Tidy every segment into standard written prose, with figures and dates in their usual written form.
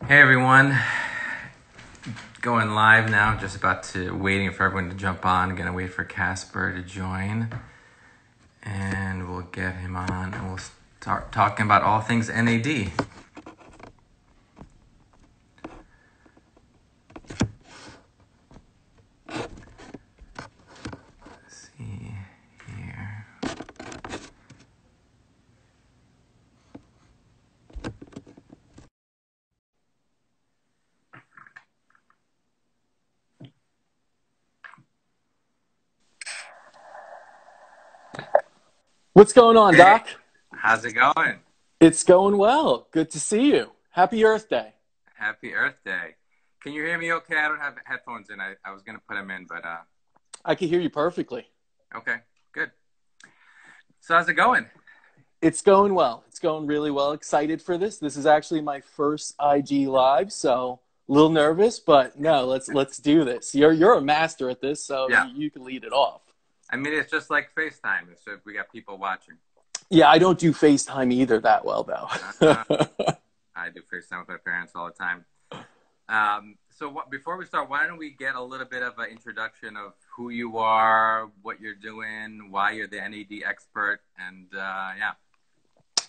Hey everyone, going live now, just about to, waiting for everyone to jump on, gonna wait for Caspar to join, and we'll get him on, and we'll start talking about all things NAD. Let's see here. What's going on, Doc? How's it going? It's going well. Good to see you. Happy Earth Day. Happy Earth Day. Can you hear me okay? I don't have headphones in. I was going to put them in, but... I can hear you perfectly. Okay, good. So how's it going? It's going well. It's going really well. Excited for this. This is actually my first IG live, so a little nervous, but no, let's do this. You're a master at this, so yeah. You can lead it off. I mean, it's just like FaceTime, so we got people watching. Yeah, I don't do FaceTime either that well, though. I do FaceTime with my parents all the time. Before we start, why don't we get a little bit of an introduction of who you are, what you're doing, why you're the NAD expert, and yeah.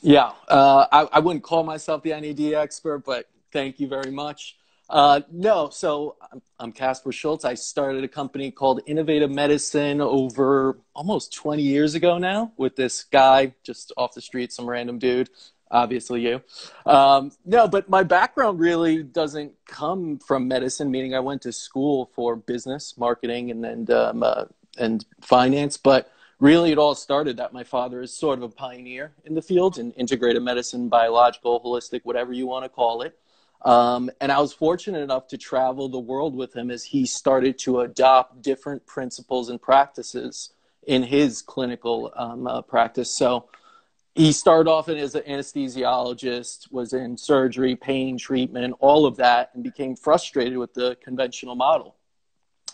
Yeah, I wouldn't call myself the NAD expert, but thank you very much. So I'm Caspar Szulc. I started a company called Innovative Medicine over almost 20 years ago now with this guy just off the street, some random dude, obviously you. No, but my background really doesn't come from medicine, meaning I went to school for business, marketing, and finance, but really it all started that my father is sort of a pioneer in the field in integrative medicine, biological, holistic, whatever you want to call it. And I was fortunate enough to travel the world with him as he started to adopt different principles and practices in his clinical practice. So he started off as an anesthesiologist, was in surgery, pain treatment, all of that, and became frustrated with the conventional model.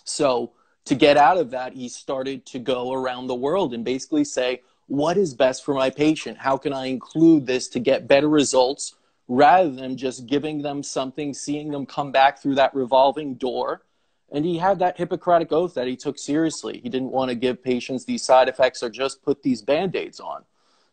So to get out of that, he started to go around the world and basically say, what is best for my patient? How can I include this to get better results? Rather than just giving them something, seeing them come back through that revolving door. And he had that Hippocratic oath that he took seriously. He didn't want to give patients these side effects or just put these Band-Aids on.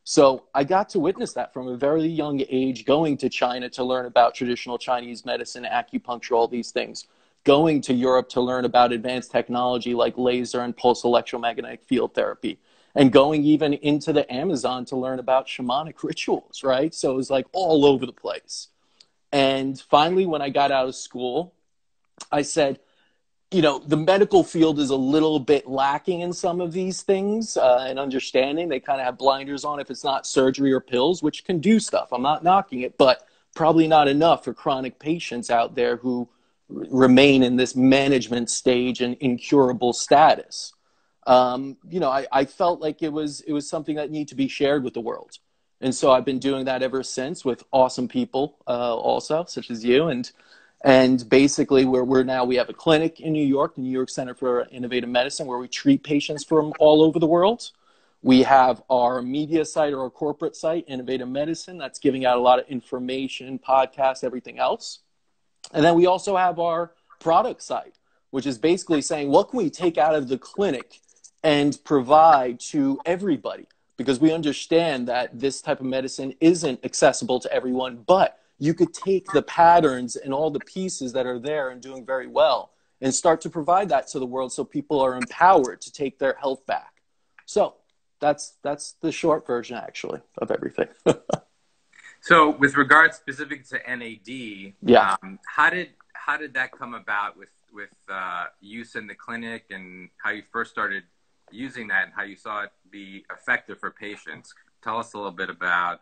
So I got to witness that from a very young age, going to China to learn about traditional Chinese medicine, acupuncture, all these things. Going to Europe to learn about advanced technology like laser and pulse electromagnetic field therapy. And going even into the Amazon to learn about shamanic rituals, right? So it was like all over the place. And finally, when I got out of school, I said, you know, the medical field is a little bit lacking in some of these things and understanding. They kind of have blinders on if it's not surgery or pills, which can do stuff. I'm not knocking it, but probably not enough for chronic patients out there who remain in this management stage and incurable status. I felt like it was something that needed to be shared with the world. And so I've been doing that ever since with awesome people also, such as you. And basically we have a clinic in New York, the New York Center for Innovative Medicine, where we treat patients from all over the world. We have our media site or our corporate site, Innovative Medicine, that's giving out a lot of information, podcasts, everything else. And then we also have our product site, which is basically saying, what can we take out of the clinic and provide to everybody? Because we understand that this type of medicine isn't accessible to everyone, but you could take the patterns and all the pieces that are there and doing very well and start to provide that to the world so people are empowered to take their health back. So that's the short version, actually, of everything. So with regards specific to NAD, yeah. How did that come about with use in the clinic, and how you first started using that and how you saw it be effective for patients? Tell us a little bit about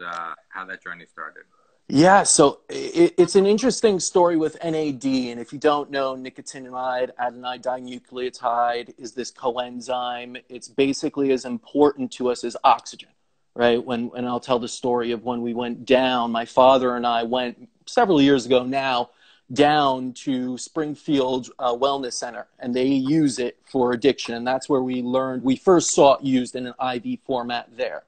how that journey started. Yeah, so it's an interesting story with NAD, and if you don't know, nicotinamide, adenine dinucleotide is this coenzyme. It's basically as important to us as oxygen, right? And I'll tell the story of when we went down, my father and I went several years ago now, down to Springfield Wellness Center, and they use it for addiction. And that's where we first saw it used in an IV format there.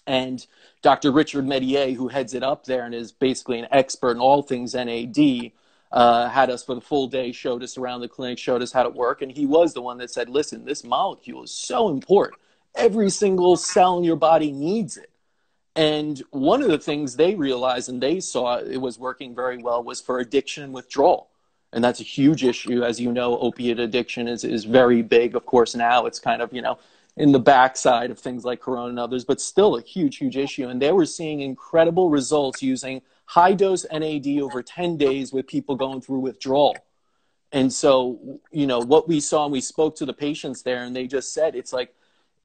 And Dr. Richard Medier, who heads it up there and is basically an expert in all things NAD, had us for the full day, showed us around the clinic, showed us how to work. And he was the one that said, listen, this molecule is so important. Every single cell in your body needs it. And one of the things they realized and they saw it was working very well was for addiction and withdrawal. And that's a huge issue. As you know, opiate addiction is very big. Of course, now it's kind of, in the backside of things like Corona and others, but still a huge, huge issue. And they were seeing incredible results using high-dose NAD over 10 days with people going through withdrawal. And so, what we saw, and we spoke to the patients there, and they just said it's like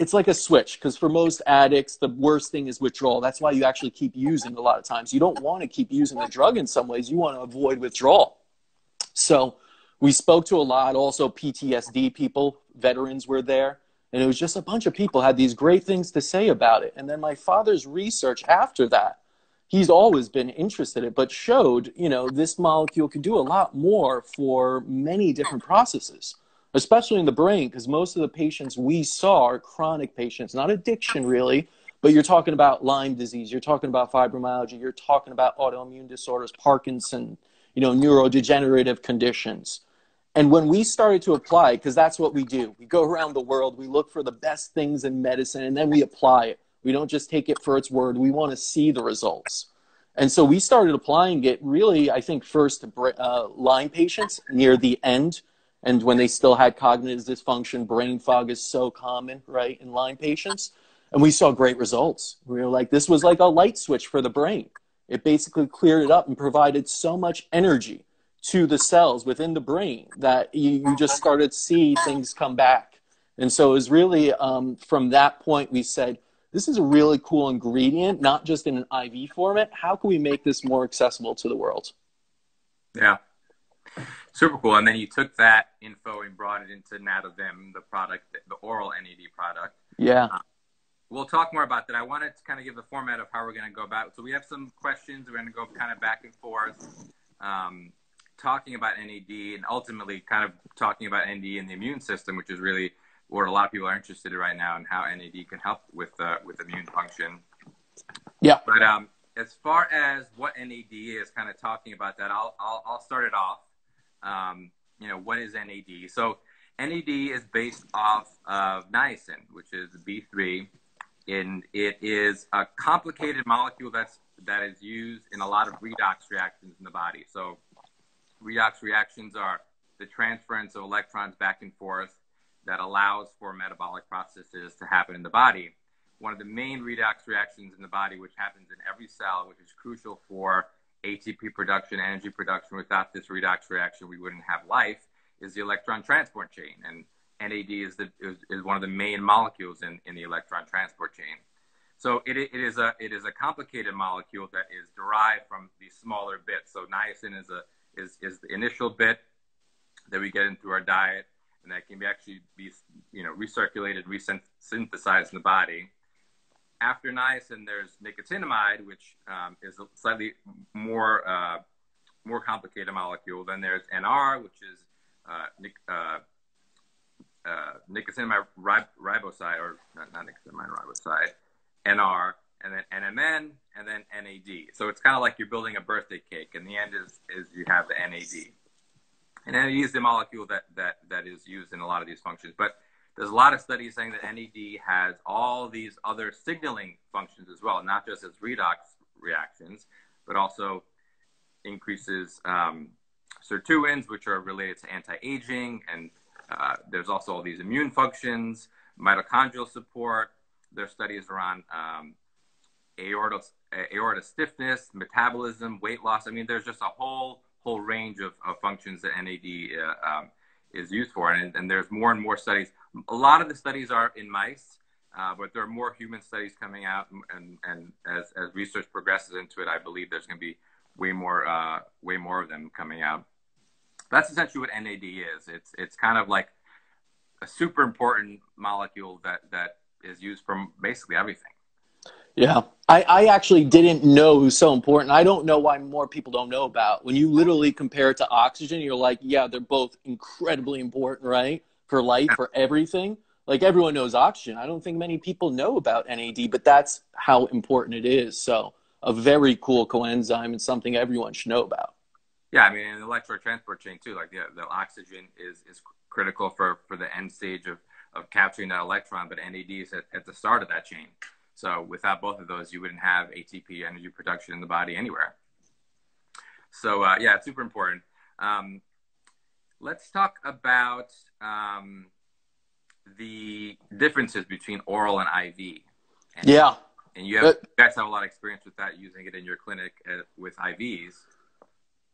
a switch, because for most addicts, the worst thing is withdrawal. That's why you actually keep using a lot of times. You don't want to keep using the drug in some ways. You want to avoid withdrawal. So we spoke to a lot, also PTSD people, veterans were there. And it was just a bunch of people had these great things to say about it. And then my father's research after that, he's always been interested in it, but showed, this molecule could do a lot more for many different processes, especially in the brain, because most of the patients we saw are chronic patients, not addiction really, but you're talking about Lyme disease, you're talking about fibromyalgia, you're talking about autoimmune disorders, Parkinson, neurodegenerative conditions. And when we started to apply, because that's what we do, we go around the world, we look for the best things in medicine, and then we apply it. We don't just take it for its word. We want to see the results. And so we started applying it really, I think, first to Lyme patients near the end. And when they still had cognitive dysfunction, brain fog is so common, right, in Lyme patients. And we saw great results. We were like, this was like a light switch for the brain. It basically cleared it up and provided so much energy to the cells within the brain that you just started to see things come back. And so it was really, from that point, we said, this is a really cool ingredient, not just in an IV format. How can we make this more accessible to the world? Yeah. Super cool. And then you took that info and brought it into Nadovim, the product, the oral NAD product. Yeah. We'll talk more about that. I wanted to kind of give the format of how we're going to go about it. So we have some questions. We're going to go kind of back and forth, talking about NAD and ultimately kind of talking about NAD and the immune system, which is really what a lot of people are interested in right now, and how NAD can help with immune function. Yeah. But as far as what NAD is, kind of talking about that, I'll start it off. What is NAD? So NAD is based off of niacin, which is B3, and it is a complicated molecule that is used in a lot of redox reactions in the body. So redox reactions are the transference of electrons back and forth that allows for metabolic processes to happen in the body. One of the main redox reactions in the body, which happens in every cell, which is crucial for ATP production, energy production. Without this redox reaction, we wouldn't have life, is the electron transport chain. And NAD is one of the main molecules in the electron transport chain. So it is a complicated molecule that is derived from these smaller bits. So niacin is the initial bit that we get in through our diet, and that can actually be recirculated, resynthesized in the body. After niacin, there's nicotinamide, which is a slightly more complicated molecule. Then there's NR, which is nicotinamide riboside, or not nicotinamide riboside, NR, and then NMN, and then NAD. So it's kind of like you're building a birthday cake. And the end is you have the NAD. And NAD is the molecule that is used in a lot of these functions. But there's a lot of studies saying that NAD has all these other signaling functions as well, not just as redox reactions, but also increases sirtuins, which are related to anti-aging. And there's also all these immune functions, mitochondrial support. There's studies around aorta stiffness, metabolism, weight loss. I mean, there's just a whole range of functions that NAD is used for. And there's more and more studies. A lot of the studies are in mice, but there are more human studies coming out. And as research progresses into it, I believe there's going to be way more of them coming out. That's essentially what NAD is. It's kind of like a super important molecule that is used for basically everything. Yeah, I actually didn't know it was so important. I don't know why more people don't know about. When you literally compare it to oxygen, you're like, yeah, they're both incredibly important, right? For life, for everything. Like everyone knows oxygen. I don't think many people know about NAD, but that's how important it is. So a very cool coenzyme and something everyone should know about. Yeah, I mean, in the electron transport chain too, like the oxygen is critical for the end stage of capturing that electron, but NAD is at the start of that chain. So without both of those, you wouldn't have ATP energy production in the body anywhere. So yeah, it's super important. Let's talk about the differences between oral and IV. Yeah. And you guys have a lot of experience with that, using it in your clinic with IVs.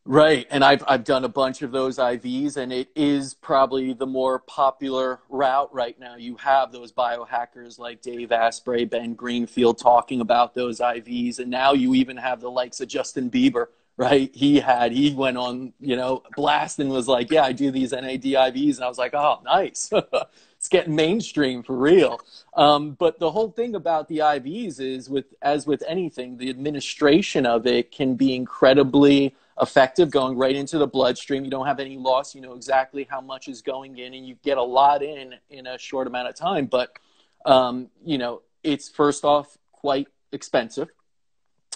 Right. And I've done a bunch of those IVs, and it is probably the more popular route right now. You have those biohackers like Dave Asprey, Ben Greenfield talking about those IVs. And now you even have the likes of Justin Bieber, right? He went on, blast and was like, yeah, I do these NAD IVs. And I was like, oh, nice. It's getting mainstream for real. But the whole thing about the IVs is, as with anything, the administration of it can be incredibly effective, going right into the bloodstream. You don't have any loss. You know exactly how much is going in, and you get a lot in a short amount of time. But, it's first off quite expensive.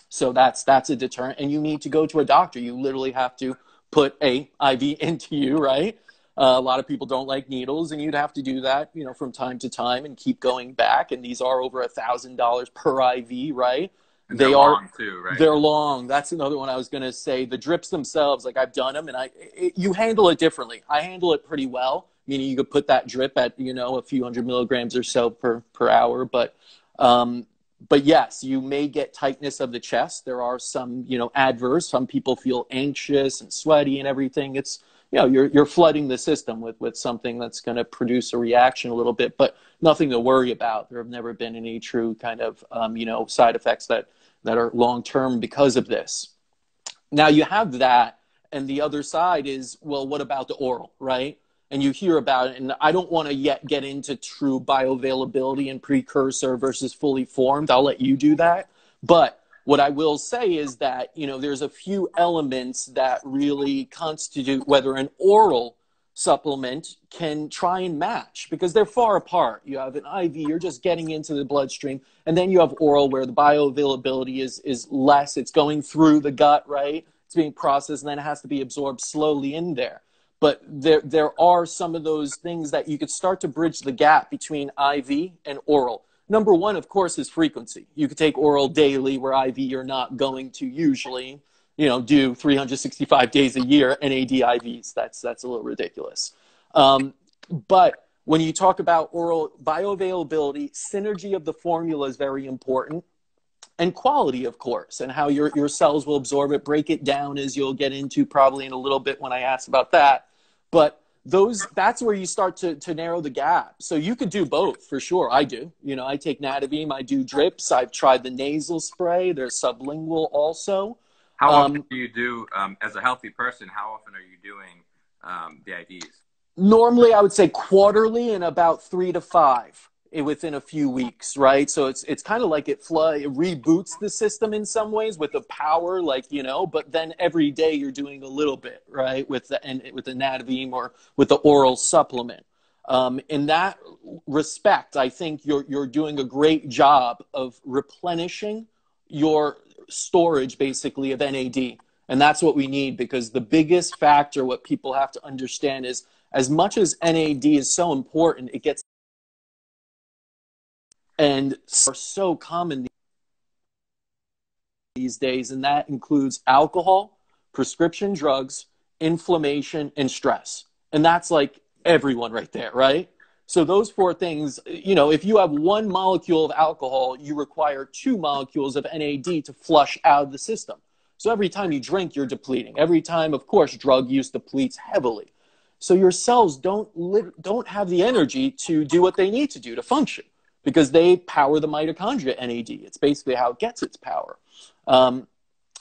So that's a deterrent, and you need to go to a doctor. You literally have to put a IV into you, right? A lot of people don't like needles, and you'd have to do that, from time to time and keep going back. And these are over $1,000 per IV, right? And they're long too, right? They're long. That's another one I was going to say. The drips themselves, like I've done them, and you handle it differently. I handle it pretty well, meaning you could put that drip at, a few hundred milligrams or so per hour. But yes, you may get tightness of the chest. There are some, adverse. Some people feel anxious and sweaty and everything. It's, you're flooding the system with something that's going to produce a reaction a little bit, but nothing to worry about. There have never been any true kind of, side effects that are long-term because of this. Now you have that, and the other side is, well, what about the oral, right? And you hear about it, and I don't want to yet get into true bioavailability and precursor versus fully formed. I'll let you do that. But what I will say is that, there's a few elements that really constitute whether an oral supplement can try and match, because they're far apart. You have an IV, you're just getting into the bloodstream, and then you have oral where the bioavailability is less. It's going through the gut, right? It's being processed, and then it has to be absorbed slowly in there. But there are some of those things that you could start to bridge the gap between IV and oral. Number one, of course, is frequency. You could take oral daily, where IV you're not going to usually, do 365 days a year NAD IVs. That's a little ridiculous. But when you talk about oral bioavailability, synergy of the formula is very important. And quality, of course, and how your cells will absorb it, break it down, as you'll get into probably in a little bit when I ask about that. But that's where you start to narrow the gap. So you could do both for sure. I do. I take Nadovim, I do drips. I've tried the nasal spray. There's sublingual also. How often do you do, as a healthy person, how often are you doing the IVs? Normally, I would say quarterly, and about 3 to 5 within a few weeks, right? So it's kind of like it reboots the system in some ways with the power, but then every day you're doing a little bit, right? With the Nadovim or with the oral supplement. In that respect, I think you're doing a great job of replenishing your storage, basically, of NAD. And that's what we need, because the biggest factor, what people have to understand is, as much as NAD is so important, it gets and are so common these days, and that includes alcohol, prescription drugs, inflammation, and stress. And that's like everyone right there, right? So those 4 things, if you have 1 molecule of alcohol, you require 2 molecules of NAD to flush out of the system. So every time you drink, you're depleting. Every time, of course, drug use depletes heavily. So your cells don't have the energy to do what they need to do to function, because they power the mitochondria NAD. It's basically how it gets its power.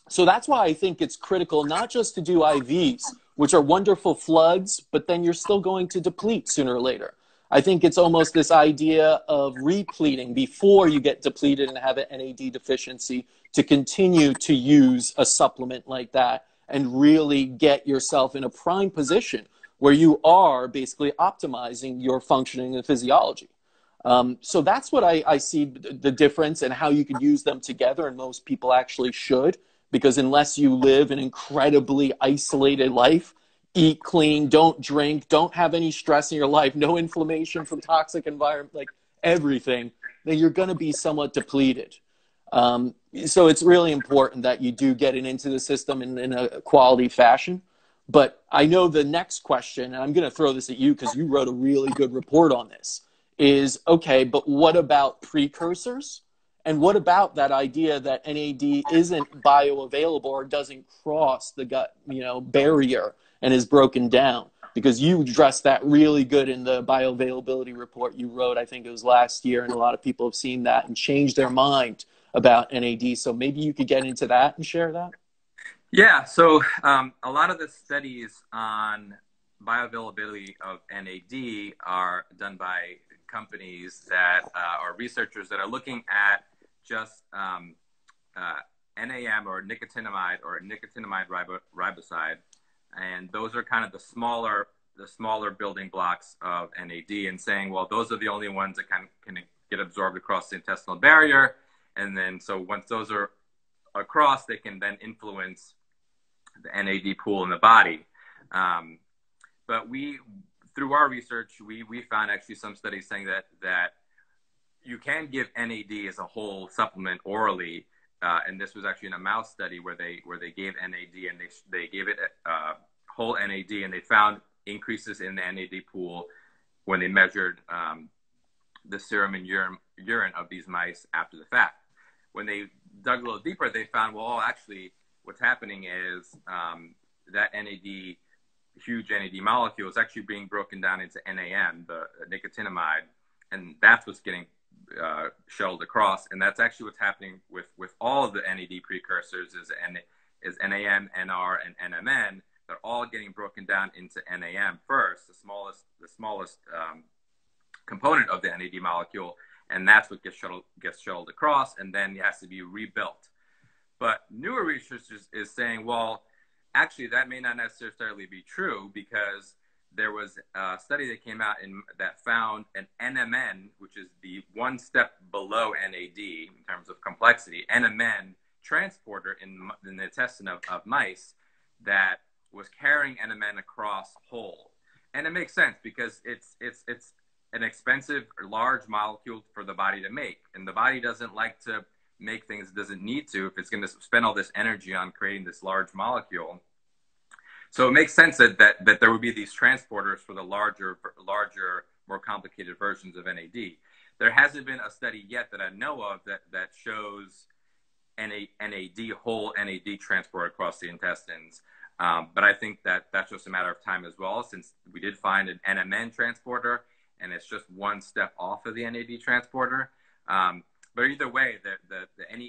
So that's why I think it's critical not just to do IVs, which are wonderful floods, but then you're still going to deplete sooner or later. I think it's almost this idea of repleting before you get depleted and have an NAD deficiency, to continue to use a supplement like that and really get yourself in a prime position where you are basically optimizing your functioning and physiology. So that's what I see the difference and how you could use them together, and most people actually should, because unless you live an incredibly isolated life, eat clean, don't drink, don't have any stress in your life, no inflammation from toxic environment, like everything, then you're going to be somewhat depleted. So it's really important that you do get it into the system in a quality fashion. But I know the next question, and I'm going to throw this at you because you wrote a really good report on this, is, okay, but what about precursors? And what about that idea that NAD isn't bioavailable or doesn't cross the gut, barrier and is broken down? Because you addressed that really good in the bioavailability report you wrote, I think it was last year, and a lot of people have seen that and changed their mind about NAD. So maybe you could get into that and share that. Yeah, so a lot of the studies on bioavailability of NAD are done by companies that are researchers that are looking at just NAM or nicotinamide riboside, and those are kind of the smaller building blocks of NAD, and saying, well, those are the only ones that can get absorbed across the intestinal barrier, and then so once those are across, they can then influence the NAD pool in the body. But through our research, we found actually some studies saying that you can give NAD as a whole supplement orally, and this was actually in a mouse study where they gave NAD, and they gave it whole NAD, and they found increases in the NAD pool when they measured the serum and urine of these mice after the fact. When they dug a little deeper, they found, well, actually, what's happening is that NAD, huge NAD molecule, is actually being broken down into NAM, the nicotinamide, and that's what's getting shuttled across. And that's actually what's happening with all of the NAD precursors is NAM, NR, and NMN. They're all getting broken down into NAM first, the smallest component of the NAD molecule, and that's what gets shuttled across, and then it has to be rebuilt. But newer research is saying, well, actually, that may not necessarily be true, because there was a study that came out that found an NMN, which is the one step below NAD in terms of complexity, NMN transporter in the intestine of mice that was carrying NMN across whole. And it makes sense because it's an expensive, large molecule for the body to make. And the body doesn't like to make things it doesn't need to if it's going to spend all this energy on creating this large molecule. So it makes sense that there would be these transporters for the larger, more complicated versions of NAD. There hasn't been a study yet that I know of that shows NAD, whole NAD transport across the intestines. But I think that's just a matter of time as well, since we did find an NMN transporter, and it's just one step off of the NAD transporter. But either way,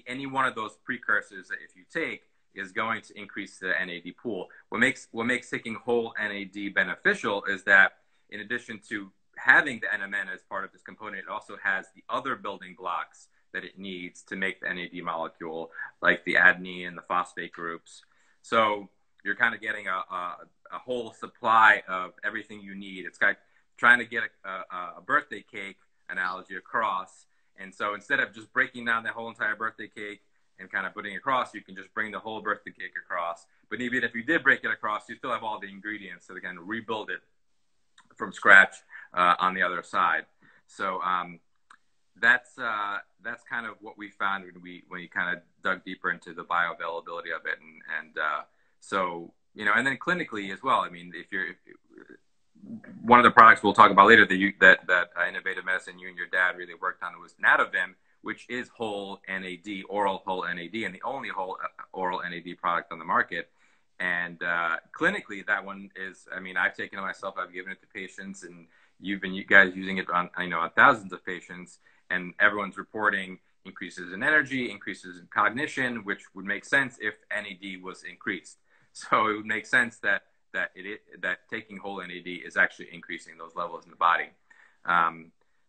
any one of those precursors that if you take is going to increase the NAD pool. What makes taking whole NAD beneficial is that in addition to having the NMN as part of this component, it also has the other building blocks that it needs to make the NAD molecule, like the adenine and the phosphate groups. So you're kind of getting a whole supply of everything you need. It's like trying to get a birthday cake analogy across. And so instead of just breaking down the whole entire birthday cake and kind of putting it across, you can just bring the whole birthday cake across. But even if you did break it across, you still have all the ingredients, so they can rebuild it from scratch on the other side. So that's kind of what we found when you kind of dug deeper into the bioavailability of it, and so and then clinically as well. I mean, if one of the products we'll talk about later that Innovative Medicine, you and your dad really worked on, was Nadovim, which is whole NAD, oral whole NAD, and the only whole oral NAD product on the market. And clinically, that one is, I mean, I've taken it myself, I've given it to patients, and you guys using it on thousands of patients, and everyone's reporting increases in energy, increases in cognition, which would make sense if NAD was increased. So it would make sense that taking whole NAD is actually increasing those levels in the body.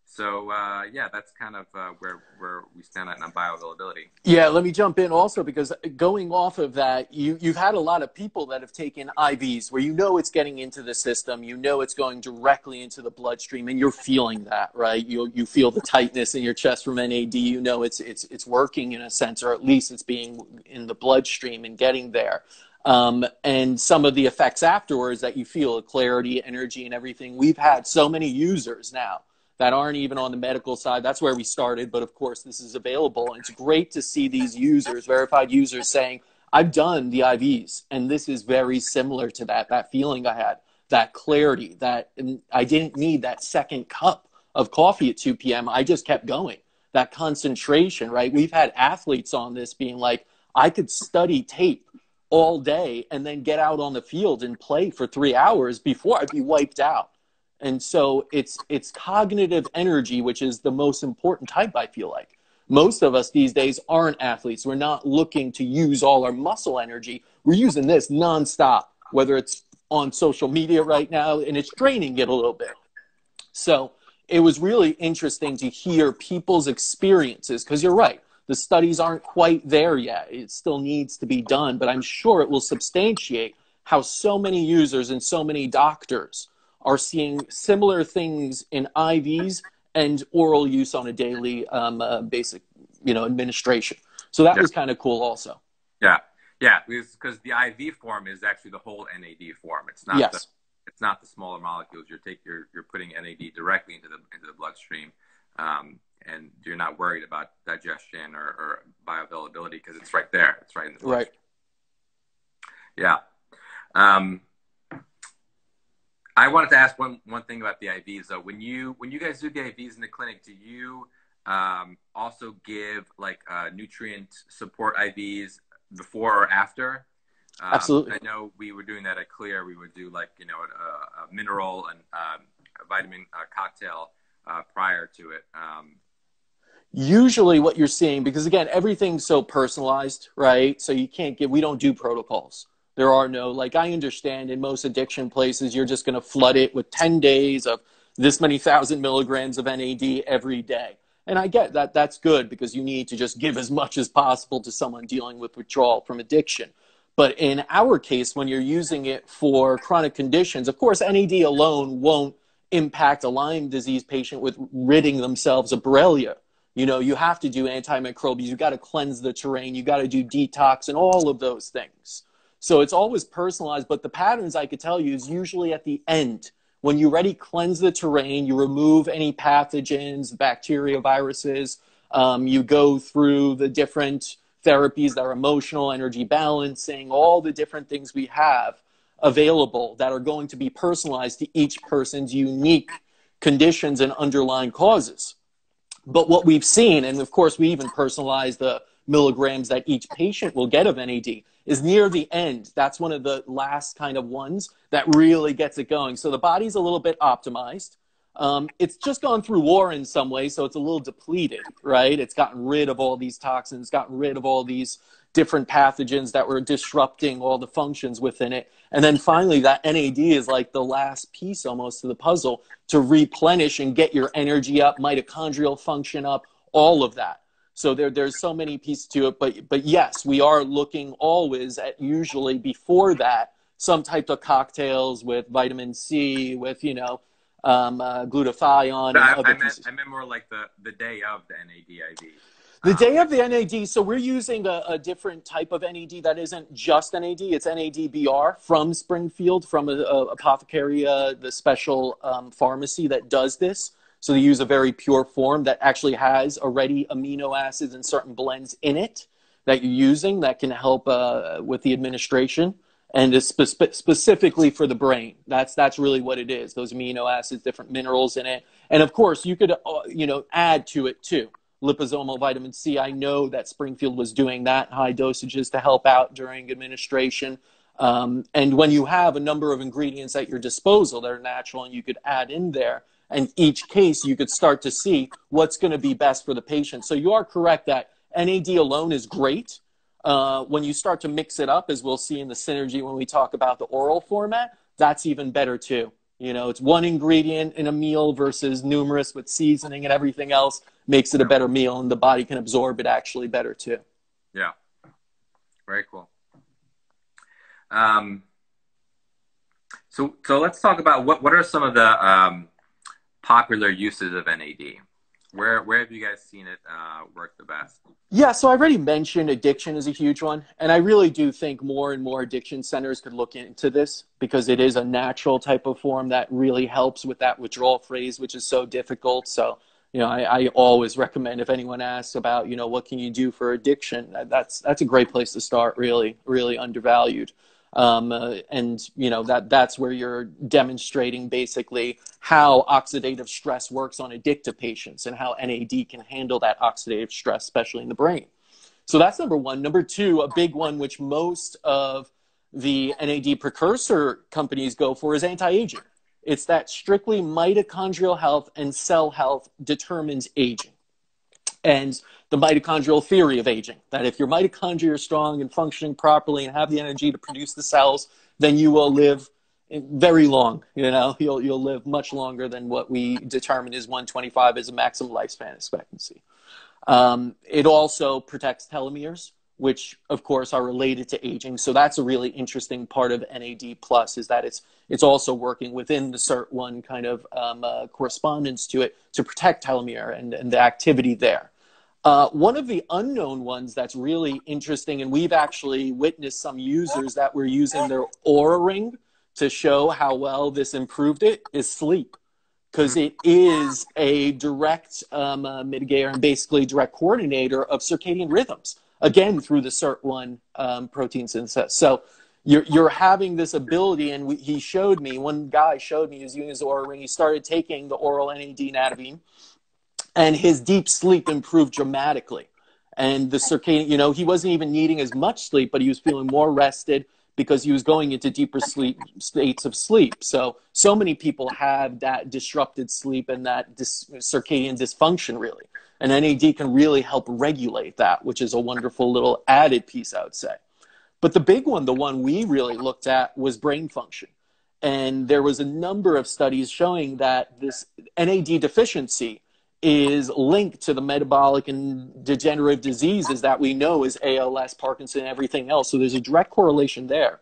So yeah, that's kind of where we stand on bioavailability. Yeah, let me jump in also because going off of that, you've had a lot of people that have taken IVs where you know it's getting into the system, you know it's going directly into the bloodstream, and you're feeling that, right? You feel the tightness in your chest from NAD. You know it's working in a sense, or at least it's being in the bloodstream and getting there. And some of the effects afterwards that you feel, clarity, energy, and everything. We've had so many users now that aren't even on the medical side. That's where we started, but of course this is available. It's great to see these users, verified users, saying, I've done the IVs, and this is very similar to that feeling I had, that clarity, that I didn't need that second cup of coffee at 2 p.m. I just kept going. That concentration, right? We've had athletes on this being like, I could study tape all day and then get out on the field and play for 3 hours before I'd be wiped out. And so it's cognitive energy, which is the most important type, I feel like. Most of us these days aren't athletes. We're not looking to use all our muscle energy. We're using this nonstop, whether it's on social media right now, and it's draining it a little bit. So it was really interesting to hear people's experiences, because you're right. The studies aren't quite there yet. It still needs to be done, but I'm sure it will substantiate how so many users and so many doctors are seeing similar things in IVs and oral use on a daily basic, administration. So that was kind of cool also. Yeah. Yeah. Because the IV form is actually the whole NAD form. It's not it's not the smaller molecules. You're putting NAD directly into the bloodstream. And you're not worried about digestion or bioavailability because it's right there. It's right in the bloodstream. Right. Yeah. I wanted to ask one thing about the IVs though. When you guys do the IVs in the clinic, do you also give like nutrient support IVs before or after? Absolutely. I know we were doing that at Clear. We would do like a mineral and a vitamin cocktail prior to it. Usually what you're seeing, because again, everything's so personalized, right? So we don't do protocols. There are no, like I understand in most addiction places, you're just going to flood it with 10 days of this many 1,000 milligrams of NAD every day. And I get that that's good because you need to just give as much as possible to someone dealing with withdrawal from addiction. But in our case, when you're using it for chronic conditions, of course, NAD alone won't impact a Lyme disease patient with ridding themselves of Borrelia. You have to do antimicrobials. You got to cleanse the terrain. You got to do detox and all of those things. So it's always personalized, but the patterns I could tell you is usually at the end. When you already cleanse the terrain, you remove any pathogens, bacteria, viruses, you go through the different therapies that are emotional, energy balancing, all the different things we have available that are going to be personalized to each person's unique conditions and underlying causes. But what we've seen, and of course we even personalize the milligrams that each patient will get of NAD, is near the end. That's one of the last kind of ones that really gets it going. So the body's a little bit optimized. It's just gone through war in some ways, so it's a little depleted, right? It's gotten rid of all these toxins, gotten rid of all these different pathogens that were disrupting all the functions within it. And then finally, that NAD is like the last piece almost to the puzzle to replenish and get your energy up, mitochondrial function up, all of that. So there's so many pieces to it. But yes, we are looking always at usually before that, some type of cocktails with vitamin C, with, glutathione and other pieces. I meant more like the day of the NAD IV. The day of the NAD, so we're using a different type of NAD that isn't just NAD. It's NADBR from Springfield, from a apothecary, the special pharmacy that does this. So they use a very pure form that actually has already amino acids and certain blends in it that you're using that can help with the administration. And it's specifically for the brain. That's really what it is, those amino acids, different minerals in it. And of course, you could, add to it too. Liposomal vitamin C. I know that Springfield was doing that in high dosages to help out during administration. And when you have a number of ingredients at your disposal that are natural and you could add in there, and each case you could start to see what's going to be best for the patient. So you are correct that NAD alone is great. When you start to mix it up, as we'll see in the synergy when we talk about the oral format, that's even better too. You know, it's one ingredient in a meal versus numerous with seasoning and everything else makes it a better meal, and the body can absorb it actually better too. Yeah. Very cool. So let's talk about what are some of the popular uses of NAD? Where have you guys seen it work the best? Yeah, so I already mentioned addiction is a huge one. And I really do think more and more addiction centers could look into this because it is a natural type of form that really helps with that withdrawal phase, which is so difficult. So, you know, I always recommend if anyone asks about, you know, what can you do for addiction? That's a great place to start, really, really undervalued. And, you know, that's where you're demonstrating basically how oxidative stress works on addictive patients and how NAD can handle that oxidative stress, especially in the brain. So that's number one. Number two, a big one, which most of the NAD precursor companies go for, is anti-aging. It's that strictly mitochondrial health and cell health determines aging. And the mitochondrial theory of aging, that if your mitochondria are strong and functioning properly and have the energy to produce the cells, then you will live very long. You know, you'll live much longer than what we determine is 125 as a maximum lifespan expectancy. It also protects telomeres, which of course are related to aging. So that's a really interesting part of NAD plus, is that it's also working within the SIRT1 kind of correspondence to it to protect telomere and the activity there. One of the unknown ones that's really interesting, and we've actually witnessed some users that were using their Oura Ring to show how well this improved it, is sleep. Because it is a direct mitigator and basically direct coordinator of circadian rhythms, again, through the SIRT1 protein synthesis. So you're having this ability, and he showed me, one guy showed me, he was using his Oura Ring, he started taking the oral NAD Nadovim, and his deep sleep improved dramatically. And the circadian, you know, he wasn't even needing as much sleep, but he was feeling more rested because he was going into deeper sleep states of sleep. So many people have that disrupted sleep and that circadian dysfunction, really. And NAD can really help regulate that, which is a wonderful little added piece, I would say. But the big one, the one we really looked at, was brain function. And there was a number of studies showing that this NAD deficiency is linked to the metabolic and degenerative diseases that we know is ALS, Parkinson, and everything else. So there's a direct correlation there.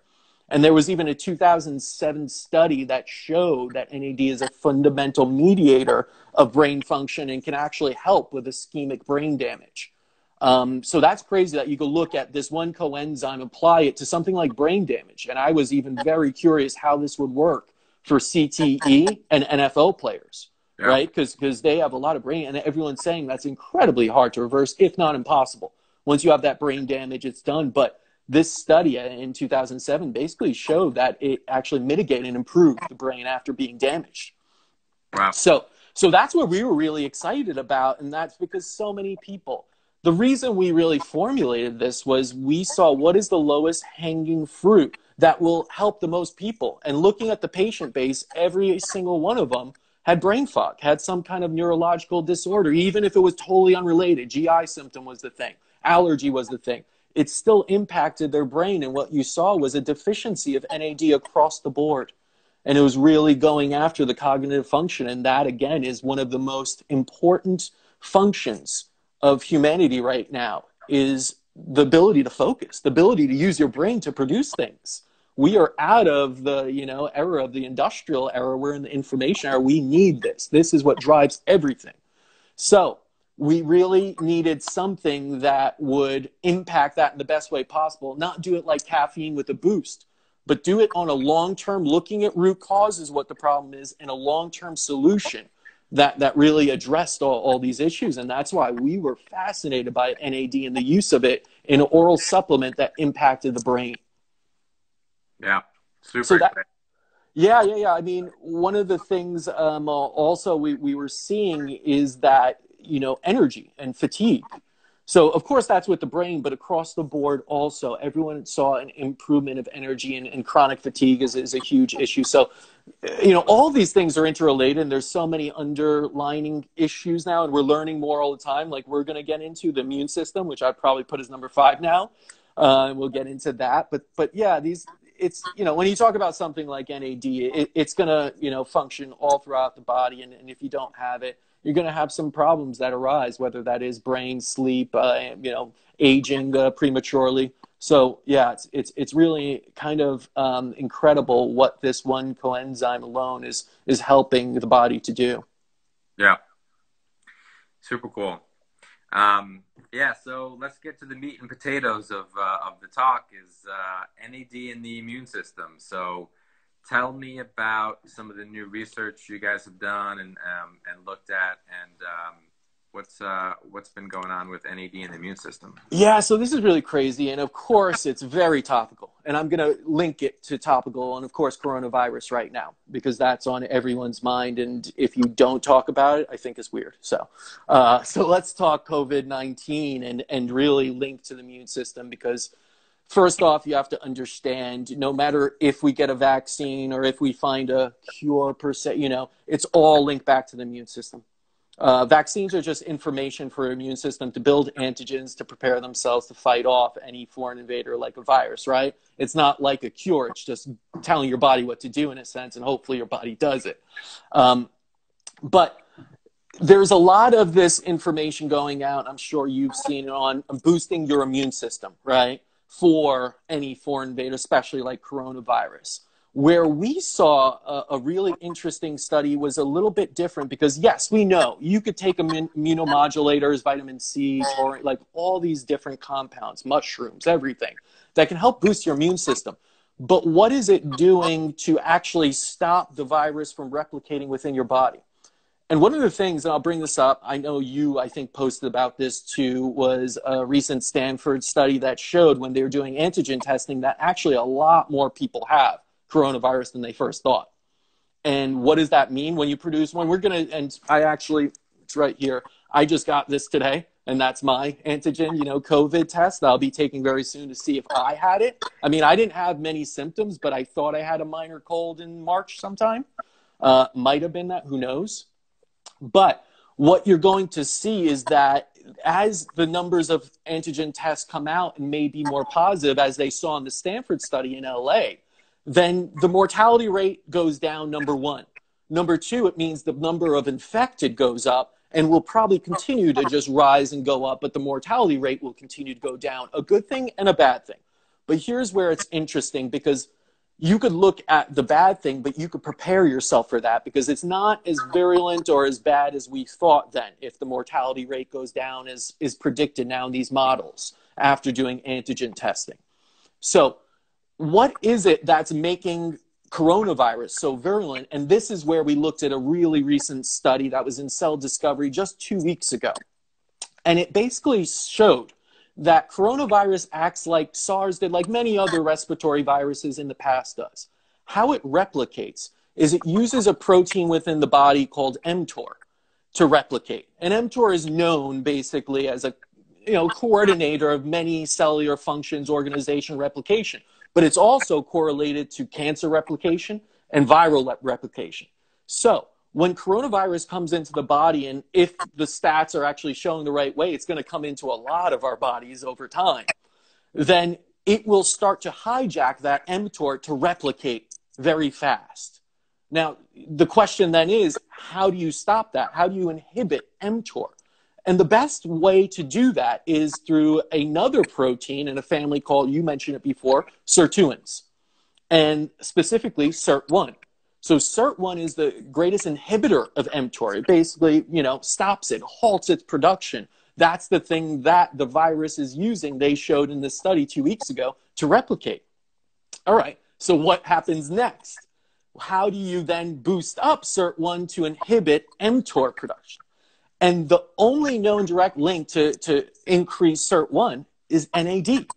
And there was even a 2007 study that showed that NAD is a fundamental mediator of brain function and can actually help with ischemic brain damage. So that's crazy that you could look at this one coenzyme, apply it to something like brain damage. And I was even very curious how this would work for CTE and NFL players. Yeah. Right? Because they have a lot of brain, and everyone's saying that's incredibly hard to reverse, if not impossible. Once you have that brain damage, it's done. But this study in 2007 basically showed that it actually mitigated and improved the brain after being damaged. Wow. So that's what we were really excited about, and that's because so many people. The reason we really formulated this was we saw what is the lowest hanging fruit that will help the most people. And looking at the patient base, every single one of them had brain fog, had some kind of neurological disorder, even if it was totally unrelated. GI symptom was the thing. Allergy was the thing. It still impacted their brain, and what you saw was a deficiency of NAD across the board. And it was really going after the cognitive function, and that, again, is one of the most important functions of humanity right now, is the ability to focus, the ability to use your brain to produce things. We are out of the, era of the industrial era. We're in the information era. We need this. This is what drives everything. So we really needed something that would impact that in the best way possible. Not do it like caffeine with a boost, but do it on a long-term, looking at root causes, what the problem is, and a long-term solution that really addressed all these issues. And that's why we were fascinated by NAD and the use of it in an oral supplement that impacted the brain. Yeah, super. Yeah. I mean, one of the things also we were seeing is that, energy and fatigue. So, of course, that's with the brain, but across the board also, everyone saw an improvement of energy, and chronic fatigue is a huge issue. So, all these things are interrelated, and there's so many underlining issues now, and we're learning more all the time. Like, we're going to get into the immune system, which I'd probably put as number 5 now. And we'll get into that. But yeah, it's, when you talk about something like NAD, it's going to, function all throughout the body. And if you don't have it, you're going to have some problems that arise, whether that is brain, sleep, aging prematurely. So yeah, it's really kind of incredible what this one coenzyme alone is helping the body to do. Yeah. Super cool. Yeah, so let's get to the meat and potatoes of the talk is NAD in the immune system. So tell me about some of the new research you guys have done and looked at, and what's been going on with NAD in the immune system. Yeah, so this is really crazy, and of course it's very topical, and I'm going to link it to topical and of course coronavirus right now because that's on everyone's mind, and if you don't talk about it, I think it's weird. So let's talk COVID-19 and really link to the immune system, because first off, you have to understand, no matter if we get a vaccine or if we find a cure per se, it's all linked back to the immune system. Vaccines are just information for the immune system to build antigens to prepare themselves to fight off any foreign invader like a virus, right? It's not like a cure. It's just telling your body what to do in a sense, and hopefully your body does it. But there's a lot of this information going out. I'm sure you've seen it on boosting your immune system, right? For any foreign invader, especially like coronavirus. Where we saw a really interesting study was a little bit different because, yes, we know you could take immunomodulators, vitamin C, or like all these different compounds, mushrooms, everything that can help boost your immune system. But what is it doing to actually stop the virus from replicating within your body? And one of the things, and I'll bring this up, I know you, I think, posted about this too, was a recent Stanford study that showed when they were doing antigen testing that actually a lot more people have coronavirus than they first thought. And what does that mean when you produce one? We're going to, and I actually, it's right here, I just got this today, and that's my antigen, COVID test that I'll be taking very soon to see if I had it. I mean, I didn't have many symptoms, but I thought I had a minor cold in March sometime. Might have been that, who knows? But what you're going to see is that as the numbers of antigen tests come out and may be more positive, as they saw in the Stanford study in LA, then the mortality rate goes down, number one. Number two, it means the number of infected goes up and will probably continue to just rise and go up, but the mortality rate will continue to go down. A good thing and a bad thing. But here's where it's interesting, because you could look at the bad thing, but you could prepare yourself for that, because it's not as virulent or as bad as we thought then, if the mortality rate goes down as is predicted now in these models after doing antigen testing. So what is it that's making coronavirus so virulent? And this is where we looked at a really recent study that was in Cell Discovery just 2 weeks ago. And it basically showed that coronavirus acts like SARS did, like many other respiratory viruses in the past does. How it replicates is it uses a protein within the body called mTOR to replicate. And mTOR is known basically as a coordinator of many cellular functions, organization, replication. But it's also correlated to cancer replication and viral replication. So when coronavirus comes into the body, and if the stats are actually showing the right way, it's going to come into a lot of our bodies over time, then it will start to hijack that mTOR to replicate very fast. Now, the question then is, how do you stop that? How do you inhibit mTOR? And the best way to do that is through another protein in a family called, you mentioned it before, sirtuins, and specifically SIRT1. So SIRT1 is the greatest inhibitor of mTOR. It basically, stops it, halts its production. That's the thing that the virus is using, they showed in this study 2 weeks ago, to replicate. All right, so what happens next? How do you then boost up SIRT1 to inhibit mTOR production? And the only known direct link to increase SIRT1 is NAD.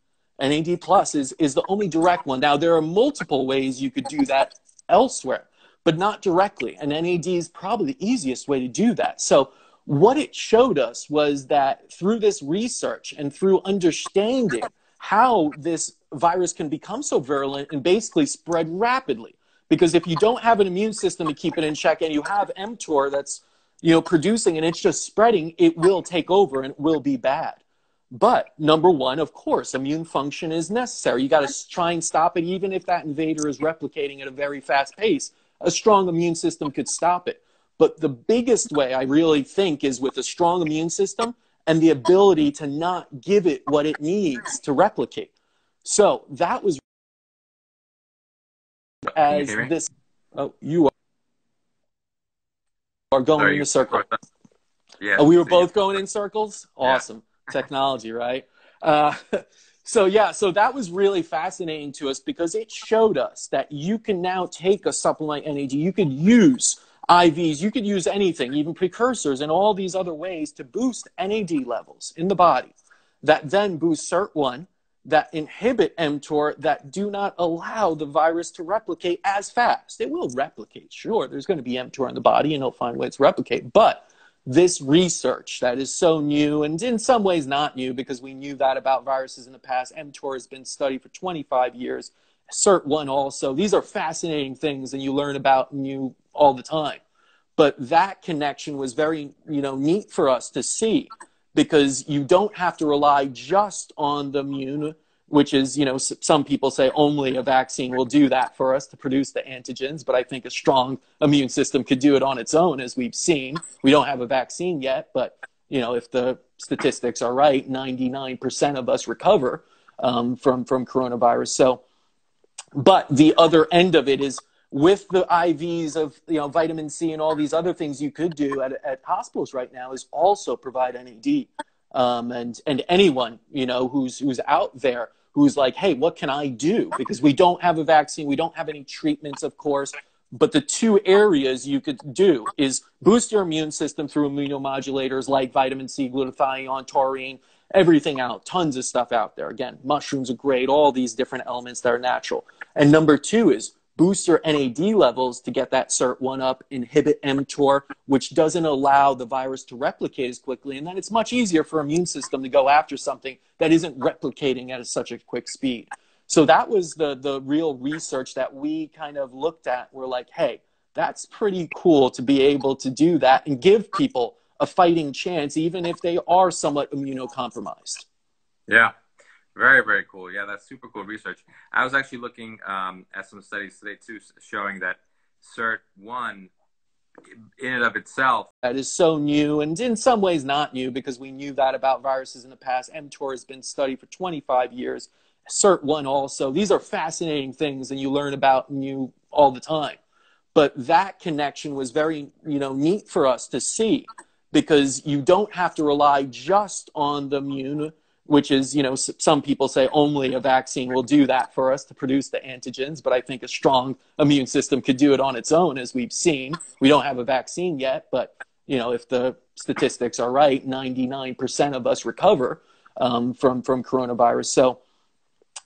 NAD plus is the only direct one. Now, there are multiple ways you could do that elsewhere, but not directly. And NAD is probably the easiest way to do that. So what it showed us was that through this research and through understanding how this virus can become so virulent and basically spread rapidly, because if you don't have an immune system to keep it in check and you have mTOR that's producing and it's just spreading, it will take over and it will be bad. But number one, of course, immune function is necessary. You got to try and stop it, even if that invader is replicating at a very fast pace. A strong immune system could stop it. But the biggest way I really think is with a strong immune system and the ability to not give it what it needs to replicate. So that was as this. Oh, you are going in a circle. Yeah. Oh, we were both going in circles? Awesome. Yeah. Technology, right? So that was really fascinating to us because it showed us that you can now take a supplement like NAD. You could use IVs. You could use anything, even precursors and all these other ways to boost NAD levels in the body that then boost SIRT1, that inhibit mTOR, that do not allow the virus to replicate as fast. It will replicate, sure. There's going to be mTOR in the body and it'll find ways to replicate. But this research that is so new and in some ways not new because we knew that about viruses in the past. mTOR has been studied for 25 years. SIRT1 also. These are fascinating things and you learn about new all the time. But that connection was very, neat for us to see because you don't have to rely just on the immune, which is, some people say only a vaccine will do that for us to produce the antigens. But I think a strong immune system could do it on its own, as we've seen. We don't have a vaccine yet, but, if the statistics are right, 99% of us recover from coronavirus. So, but the other end of it is with the IVs of vitamin C and all these other things you could do at hospitals right now is also provide NAD. And anyone who's out there who's like, hey, what can I do? Because we don't have a vaccine, we don't have any treatments, of course. But the two areas you could do is boost your immune system through immunomodulators like vitamin C, glutathione, taurine, everything out, tons of stuff out there. Again, mushrooms are great, all these different elements that are natural. And number two is boost your NAD levels to get that SIRT1 up, inhibit mTOR, which doesn't allow the virus to replicate as quickly. And then it's much easier for immune system to go after something that isn't replicating at such a quick speed. So that was the real research that we kind of looked at. We're like, hey, that's pretty cool to be able to do that and give people a fighting chance, even if they are somewhat immunocompromised. Yeah. Very, very cool. Yeah, that's super cool research. I was actually looking at some studies today, too, showing that SIRT1 in and of itself. That is so new and in some ways not new because we knew that about viruses in the past. mTOR has been studied for 25 years. SIRT1 also. These are fascinating things and you learn about new all the time. But that connection was very, neat for us to see because you don't have to rely just on the immune, which is, some people say only a vaccine will do that for us to produce the antigens. But I think a strong immune system could do it on its own, as we've seen. We don't have a vaccine yet, but, if the statistics are right, 99% of us recover from coronavirus. So,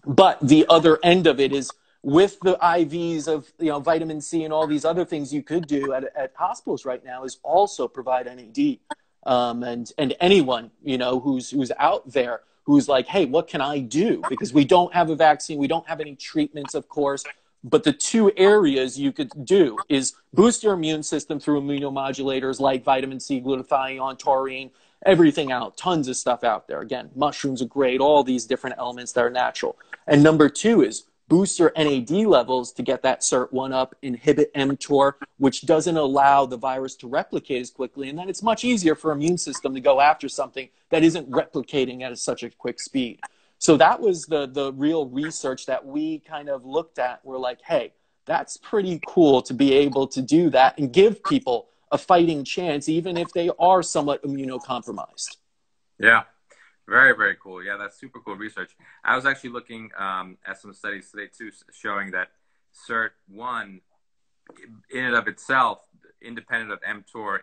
but the other end of it is with the IVs of vitamin C and all these other things you could do at hospitals right now is also provide NAD. And anyone who's out there who's like, hey, what can I do? Because we don't have a vaccine, we don't have any treatments, of course. But the two areas you could do is boost your immune system through immunomodulators like vitamin C, glutathione, taurine, everything out, tons of stuff out there. Again, mushrooms are great, all these different elements that are natural. And number two is boost your NAD levels to get that SIRT1 up, inhibit mTOR, which doesn't allow the virus to replicate as quickly. And then it's much easier for immune system to go after something that isn't replicating at such a quick speed. So that was the real research that we kind of looked at. We're like, hey, that's pretty cool to be able to do that and give people a fighting chance, even if they are somewhat immunocompromised. Yeah. Very, very cool. Yeah, that's super cool research. I was actually looking at some studies today, too, showing that SIRT1 in and of itself, independent of mTOR,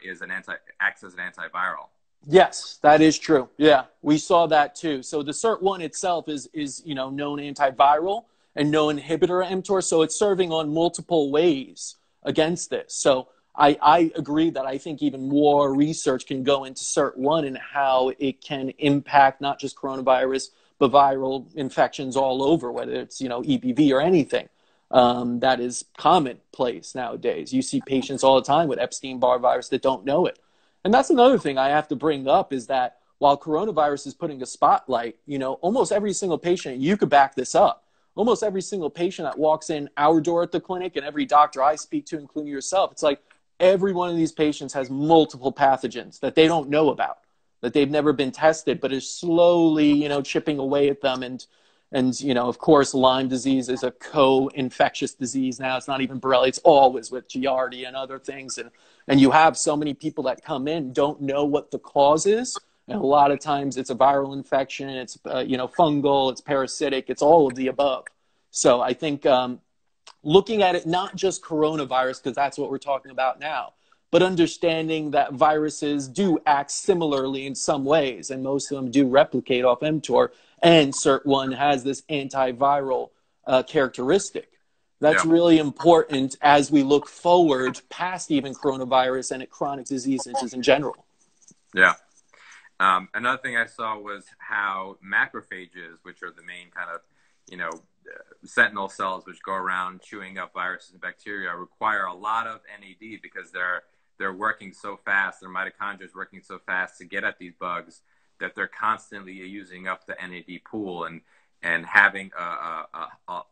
acts as an antiviral. Yes, that is true. Yeah, we saw that too. So the SIRT1 itself is known antiviral and known inhibitor of mTOR. So it's serving on multiple ways against this. So I agree that I think even more research can go into SIRT1 and how it can impact not just coronavirus, but viral infections all over, whether it's, EBV or anything that is commonplace nowadays. You see patients all the time with Epstein-Barr virus that don't know it. And that's another thing I have to bring up is that while coronavirus is putting a spotlight, you know, almost every single patient, you could back this up. Almost every single patient that walks in our door at the clinic and every doctor I speak to, including yourself, it's like every one of these patients has multiple pathogens that they don't know about, that they've never been tested, but is slowly, you know, chipping away at them. And you know, of course, Lyme disease is a co-infectious disease now. It's not even Borrelia. It's always with Giardia and other things. And you have so many people that come in, don't know what the cause is. And a lot of times it's a viral infection, it's, you know, fungal, it's parasitic, it's all of the above. So I think looking at it, not just coronavirus, because that's what we're talking about now, but understanding that viruses do act similarly in some ways, and most of them do replicate off mTOR, and CERT1 has this antiviral characteristic. That's really important as we look forward past even coronavirus and at chronic diseases in general. Yeah. Another thing I saw was how macrophages, which are the main kind of, you know, sentinel cells which go around chewing up viruses and bacteria, require a lot of NAD because they're working so fast, their mitochondria is working so fast to get at these bugs that they're constantly using up the NAD pool, and having a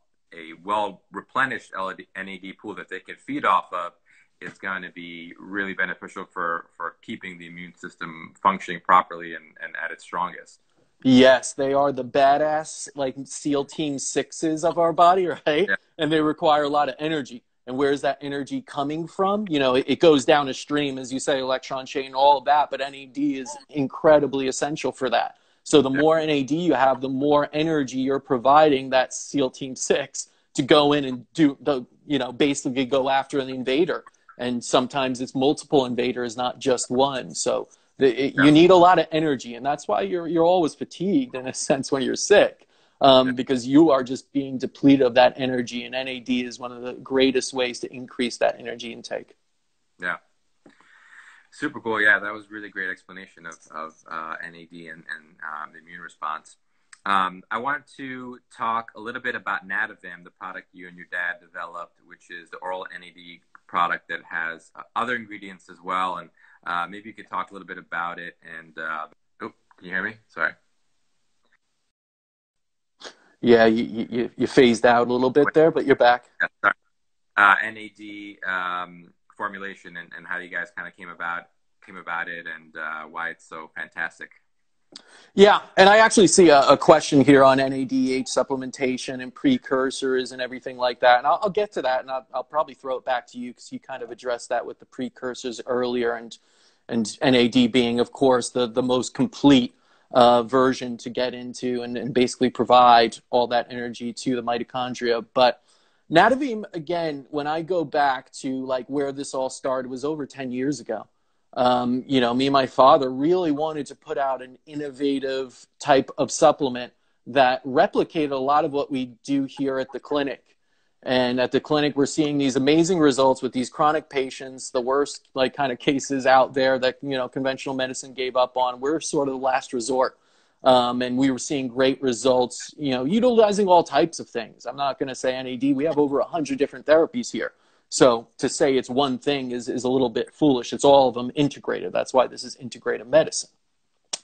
well replenished NAD pool that they can feed off of is going to be really beneficial for keeping the immune system functioning properly and at its strongest. Yes, they are the badass, like SEAL Team 6s of our body, right? Yeah. And they require a lot of energy. And where's that energy coming from? You know, it goes down a stream, as you say, electron chain, all of that, but NAD is incredibly essential for that. So the more NAD you have, the more energy you're providing that SEAL Team 6 to go in and do the, you know, basically go after an invader. And sometimes it's multiple invaders, not just one. So you need a lot of energy, and that's why you're always fatigued in a sense when you're sick, because you are just being depleted of that energy, and NAD is one of the greatest ways to increase that energy intake. Yeah. Super cool. Yeah, that was really great explanation of NAD and the immune response. I wanted to talk a little bit about Nadovim, the product you and your dad developed, which is the oral NAD product that has other ingredients as well. And maybe you could talk a little bit about it. And oh, can you hear me? Sorry. Yeah, you phased out a little bit there, but you're back. Yeah, sorry. NAD formulation and how you guys kind of came about it and why it's so fantastic. Yeah, and I actually see a question here on NADH supplementation and precursors and everything like that. And I'll get to that, and I'll probably throw it back to you because you kind of addressed that with the precursors earlier, and NAD being, of course, the most complete version to get into and basically provide all that energy to the mitochondria. But Nadovim, again, when I go back to like where this all started, was over 10 years ago. You know, me and my father really wanted to put out an innovative type of supplement that replicated a lot of what we do here at the clinic. And at the clinic, we're seeing these amazing results with these chronic patients, the worst like kind of cases out there that, you know, conventional medicine gave up on. We're sort of the last resort. And we were seeing great results, you know, utilizing all types of things. I'm not going to say NAD. We have over 100 different therapies here. So to say it's one thing is a little bit foolish. It's all of them integrated. That's why this is integrative medicine.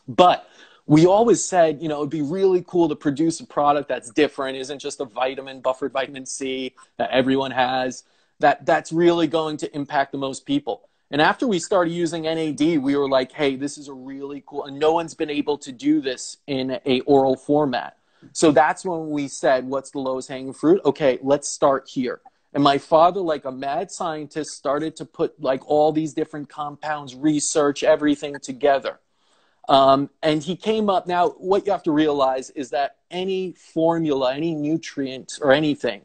But we always said, you know, it'd be really cool to produce a product that's different, isn't just a vitamin, buffered vitamin C that everyone has, that's really going to impact the most people. And after we started using NAD, we were like, hey, this is a really cool, and no one's been able to do this in a oral format. So that's when we said, what's the lowest hanging fruit? Okay, let's start here. And my father, like a mad scientist, started to put like all these different compounds, research, everything together. And he came up. Now, what you have to realize is that any formula, any nutrient or anything,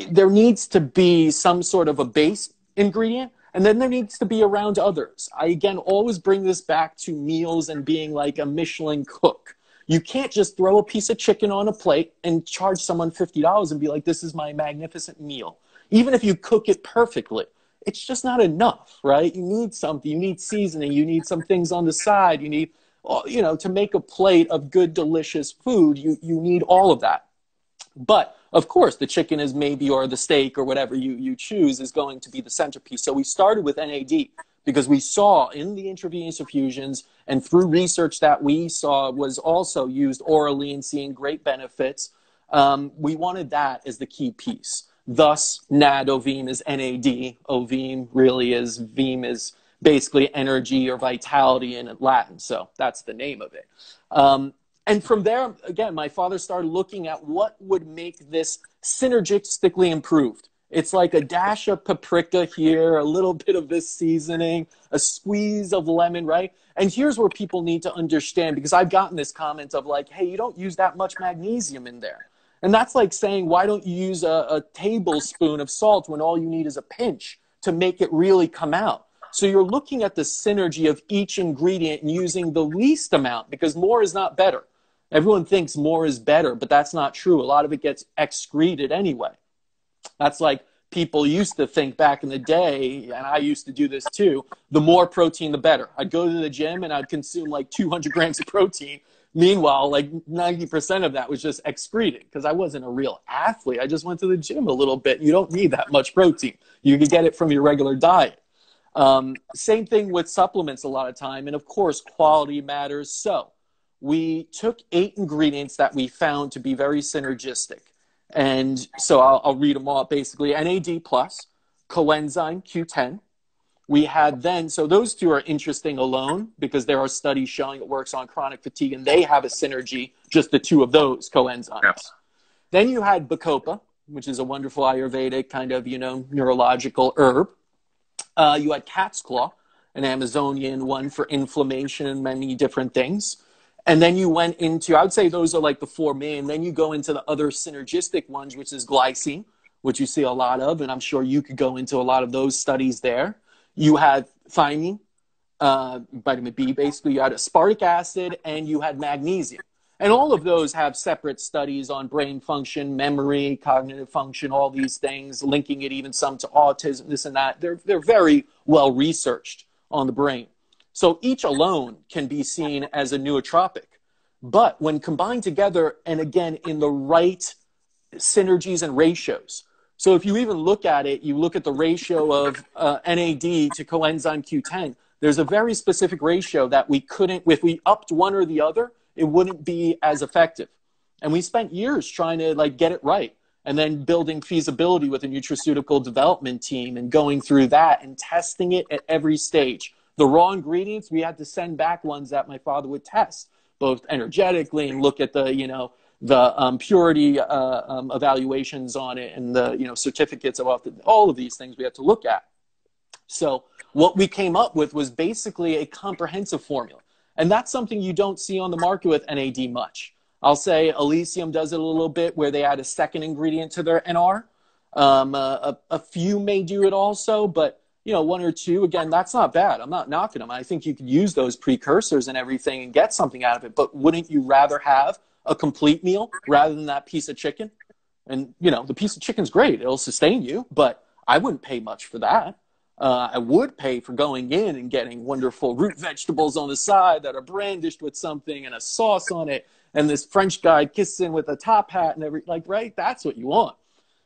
there needs to be some sort of a base ingredient, and then there needs to be around others. I, again, always bring this back to meals and being like a Michelin cook. You can't just throw a piece of chicken on a plate and charge someone $50 and be like, this is my magnificent meal. Even if you cook it perfectly, it's just not enough, right? You need something. You need seasoning. You need some things on the side. You need, you know, to make a plate of good, delicious food, you need all of that. But, of course, the chicken is maybe, or the steak or whatever you choose is going to be the centerpiece. So we started with NAD. because we saw in the intravenous infusions and through research that we saw was also used orally and seeing great benefits. We wanted that as the key piece. Thus, Nadovim is NAD. Ovim really is, Vim is basically energy or vitality in Latin. So that's the name of it. And from there, again, my father started looking at what would make this synergistically improved. It's like a dash of paprika here, a little bit of this seasoning, a squeeze of lemon, right? And here's where people need to understand, because I've gotten this comment of like, hey, you don't use that much magnesium in there. And that's like saying, why don't you use a tablespoon of salt when all you need is a pinch to make it really come out? So you're looking at the synergy of each ingredient and using the least amount, because more is not better. Everyone thinks more is better, but that's not true. A lot of it gets excreted anyway. That's like people used to think back in the day, and I used to do this too, the more protein, the better. I'd go to the gym and I'd consume like 200 grams of protein. Meanwhile, like 90% of that was just excreted because I wasn't a real athlete. I just went to the gym a little bit. You don't need that much protein. You can get it from your regular diet. Same thing with supplements a lot of time. And of course, quality matters. So we took 8 ingredients that we found to be very synergistic. And so I'll read them all. Basically, NAD+, coenzyme Q10. We had then, so those 2 are interesting alone because there are studies showing it works on chronic fatigue, and they have a synergy, just the 2 of those coenzymes. Yes. Then you had bacopa, which is a wonderful Ayurvedic kind of, neurological herb. You had cat's claw, an Amazonian one for inflammation and many different things. And then you went into, I would say those are like the 4 main. Then you go into the other synergistic ones, which is glycine, which you see a lot of, and I'm sure you could go into a lot of those studies there. You had thiamine, vitamin B, basically. You had aspartic acid, and you had magnesium. And all of those have separate studies on brain function, memory, cognitive function, all these things, linking it even some to autism, this and that. They're very well researched on the brain. So each alone can be seen as a nootropic. But when combined together, and again, in the right synergies and ratios. So if you even look at it, you look at the ratio of NAD to coenzyme Q10, there's a very specific ratio that we couldn't, if we upped one or the other, it wouldn't be as effective. And we spent years trying to get it right. And then building feasibility with a nutraceutical development team and going through that and testing it at every stage. The raw ingredients, we had to send back ones that my father would test, both energetically and look at the, the purity evaluations on it and the, certificates of all of these things we had to look at. So what we came up with was basically a comprehensive formula. And that's something you don't see on the market with NAD much. I'll say Elysium does it a little bit where they add a second ingredient to their NR. A few may do it also, but 1 or 2, again, that's not bad. I'm not knocking them. I think you could use those precursors and everything and get something out of it. But wouldn't you rather have a complete meal rather than that piece of chicken? And, the piece of chicken's great. It'll sustain you, but I wouldn't pay much for that. I would pay for going in and getting wonderful root vegetables on the side that are brandished with something and a sauce on it and this French guy kissing with a top hat and right? That's what you want.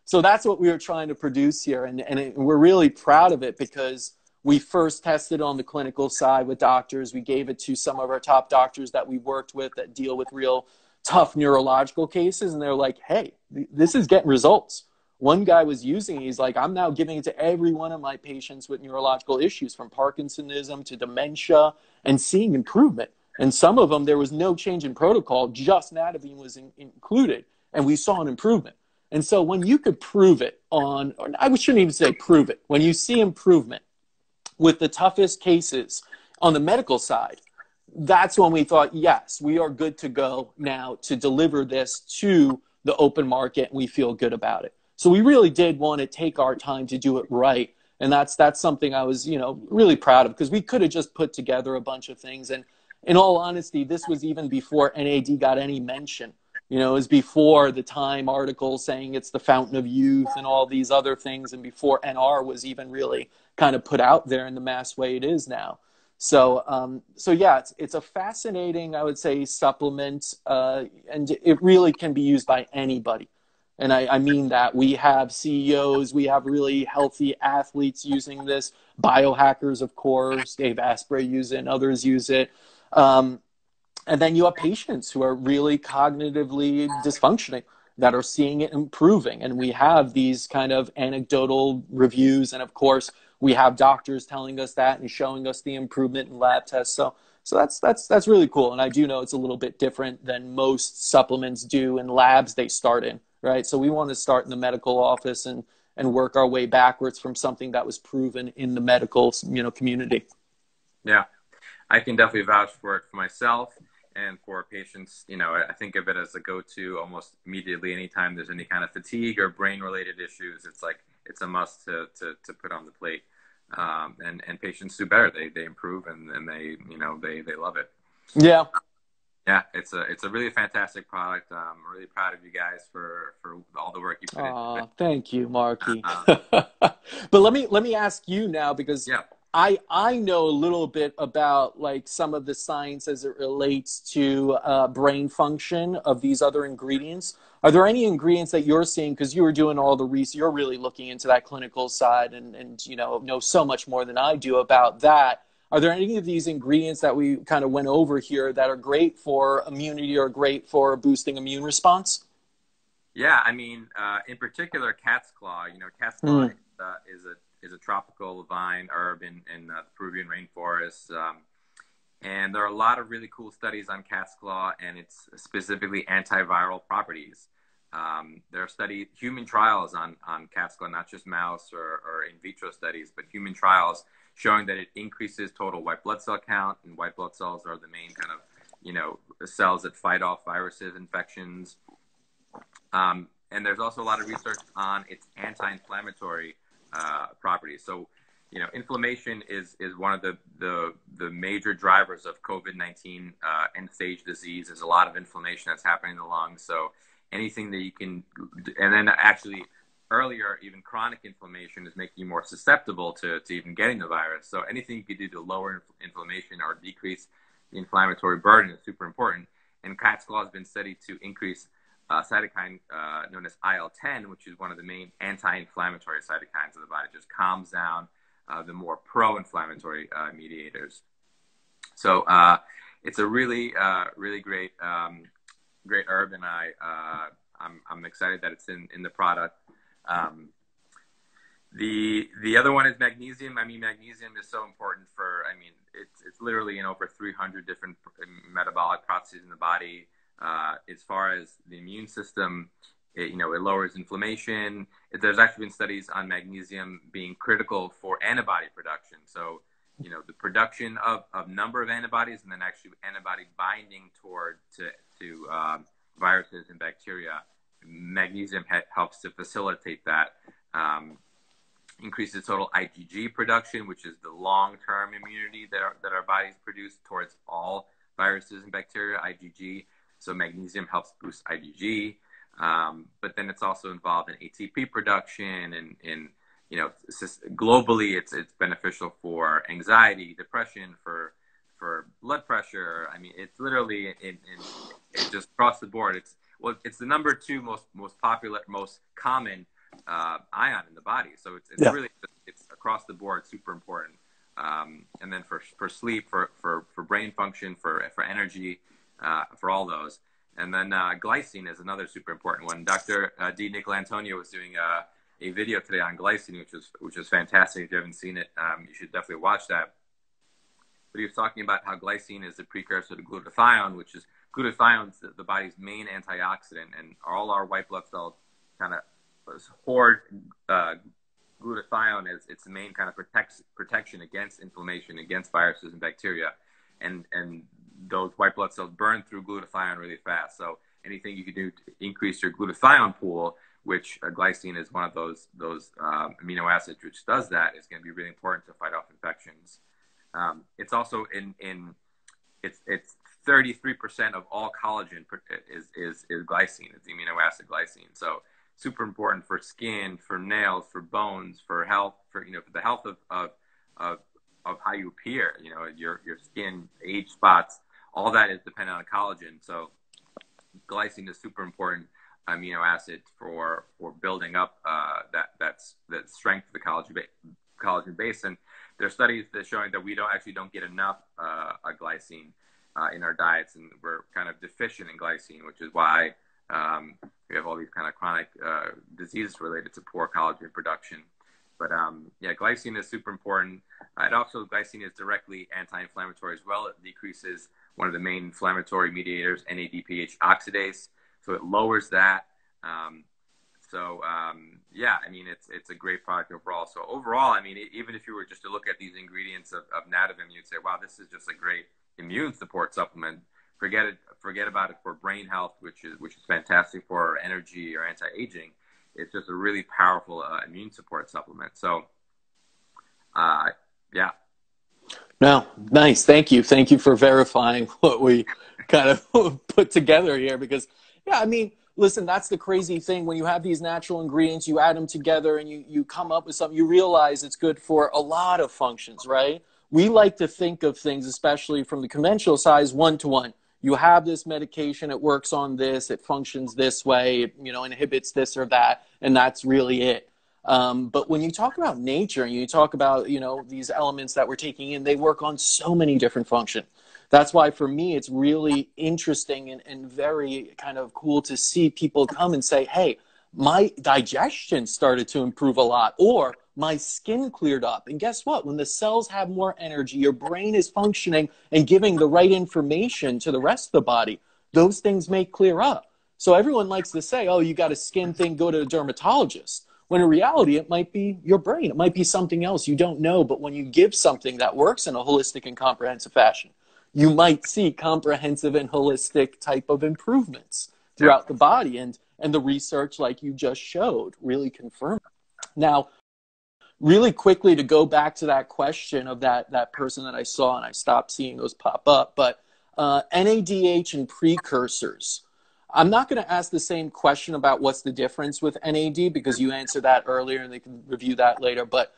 So that's what we were trying to produce here, and we're really proud of it because we first tested on the clinical side with doctors. We gave it to some of our top doctors that we worked with that deal with real tough neurological cases, and they're like, hey, this is getting results. One guy was using it. He's like, I'm now giving it to every one of my patients with neurological issues, from Parkinsonism to dementia, and seeing improvement. And some of them, there was no change in protocol, just Nadovim was included, and we saw an improvement. And so when you could prove it on, or I shouldn't even say prove it, when you see improvement with the toughest cases on the medical side, that's when we thought, yes, we are good to go now to deliver this to the open market, and we feel good about it. So we really did want to take our time to do it right. And that's something I was, really proud of, because we could have just put together a bunch of things. And in all honesty, this was even before NAD got any mention. It was before the Time article saying it's the fountain of youth and all these other things, and before NR was even really kind of put out there in the mass way it is now. So, yeah, it's a fascinating, I would say, supplement, and it really can be used by anybody. And I mean that. We have CEOs, we have really healthy athletes using this, biohackers, of course, Dave Asprey use it, and others use it. And then you have patients who are really cognitively dysfunctioning that are seeing it improving. And we have these kind of anecdotal reviews. And of course, we have doctors telling us that and showing us the improvement in lab tests. So that's really cool. And I do know it's a little bit different than most supplements do in labs they start in, right? So we want to start in the medical office and work our way backwards from something that was proven in the medical, community. Yeah, I can definitely vouch for it for myself. And for patients, I think of it as a go-to almost immediately. Anytime there's any kind of fatigue or brain-related issues, it's a must to put on the plate. And patients do better. They improve and they love it. Yeah. Yeah, it's a really fantastic product. I'm really proud of you guys for all the work you put into it. Thank you, Marky. But let me ask you now, because yeah. I know a little bit about like some of the science as it relates to brain function of these other ingredients. Are there any ingredients that you're seeing, because you were doing all the research, you're really looking into that clinical side and know so much more than I do about that. Are there any of these ingredients that we kind of went over here that are great for immunity or great for boosting immune response? Yeah, I mean, in particular, cat's claw. Cat's claw is a tropical vine herb in the Peruvian rainforest. And there are a lot of really cool studies on cat's claw and its specifically antiviral properties. There are human trials on cat's claw, not just mouse or in vitro studies, but human trials showing that it increases total white blood cell count, and white blood cells are the main kind of, cells that fight off viruses, infections. And there's also a lot of research on its anti-inflammatory properties. So, inflammation is one of the major drivers of COVID-19 end-stage disease. There's a lot of inflammation that's happening in the lungs. So anything that you can, and then actually earlier, even chronic inflammation is making you more susceptible to even getting the virus. So anything you could do to lower inflammation or decrease the inflammatory burden is super important. And cat's claw has been studied to increase cytokine known as IL-10, which is one of the main anti-inflammatory cytokines of the body. It just calms down the more pro-inflammatory mediators. So it's a really, really great herb, and I'm excited that it's in the product. The other one is magnesium. I mean, magnesium is so important it's literally in over 300 different metabolic processes in the body. As far as the immune system, it lowers inflammation. There's actually been studies on magnesium being critical for antibody production. So, the production of number of antibodies and then actually antibody binding to viruses and bacteria. Magnesium helps to facilitate that. Increases total IgG production, which is the long-term immunity that our bodies produce towards all viruses and bacteria, IgG. So magnesium helps boost IgG, but then it's also involved in ATP production, and globally it's beneficial for anxiety, depression, for blood pressure. I mean, it's literally it's just across the board. It's the number 2 most popular, most common ion in the body. So it's really across the board, super important. And then for sleep, for brain function, for energy. For all those. And then glycine is another super important one. Dr. Di was doing a video today on glycine, which was fantastic. If you haven't seen it, you should definitely watch that. But he was talking about how glycine is the precursor to glutathione, which is glutathione's the body's main antioxidant, and all our white blood cells kind of hoard glutathione as its main kind of protection against inflammation, against viruses and bacteria. And those white blood cells burn through glutathione really fast. So anything you can do to increase your glutathione pool, which glycine is one of those amino acids which does that, is going to be really important to fight off infections. It's also it's 33% of all collagen is glycine. It's the amino acid glycine. So super important for skin, for nails, for bones, for health, for the health of how you appear. Your skin, age spots, all that is dependent on collagen. So glycine is super important. amino acid for building up that strength of the collagen base. And there are studies that showing that we don't get enough glycine in our diets, and we're kind of deficient in glycine, which is why we have all these kind of chronic diseases related to poor collagen production. But yeah, glycine is super important. And also, glycine is directly anti-inflammatory as well. It decreases one of the main inflammatory mediators, NADPH oxidase, so it lowers that. Yeah, I mean, it's a great product overall. So overall, I mean, even if you were just to look at these ingredients of Nadovim, you'd say, wow, this is just a great immune support supplement. Forget about it for brain health, which is fantastic for energy or anti-aging. It's just a really powerful immune support supplement. So, yeah. No, nice. Thank you. Thank you for verifying what we kind of put together here, because, yeah, I mean, listen, that's the crazy thing. When you have these natural ingredients, you add them together and you come up with something, you realize it's good for a lot of functions, right? We like to think of things, especially from the conventional side, one-to-one. You have this medication, it works on this, it functions this way, it, inhibits this or that, and that's really it. But when you talk about nature and you talk about, these elements that we're taking in, they work on so many different functions. That's why for me, it's really interesting and very kind of cool to see people come and say, hey, my digestion started to improve a lot, or my skin cleared up. And guess what? When the cells have more energy, your brain is functioning and giving the right information to the rest of the body, those things may clear up. So everyone likes to say, oh, you got a skin thing, go to a dermatologist. When in reality, it might be your brain. It might be something else you don't know. But when you give something that works in a holistic and comprehensive fashion, you might see comprehensive and holistic type of improvements throughout the body. And the research, like you just showed, really confirmed. Now, really quickly, to go back to that question of that person that I saw, and I stopped seeing those pop up, but NADH and precursors. I'm not going to ask the same question about what's the difference with NAD, because you answered that earlier and they can review that later. But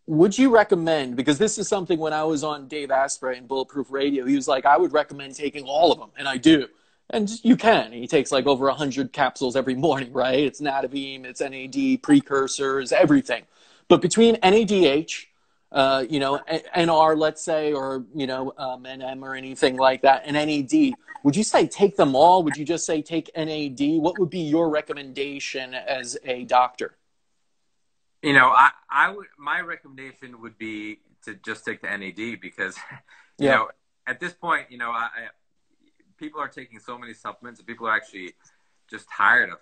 would you recommend, because this is something when I was on Dave Asprey in Bulletproof Radio, he was like, I would recommend taking all of them, and I do. And you can. He takes like over 100 capsules every morning, right? It's Nadovim, it's NAD, precursors, everything. But between NADH, NR, let's say, or, NM or anything like that, and NAD, would you say take them all? Would you just say take NAD? What would be your recommendation as a doctor? My recommendation would be to just take the NAD, because, at this point, people are taking so many supplements, and people are actually just tired of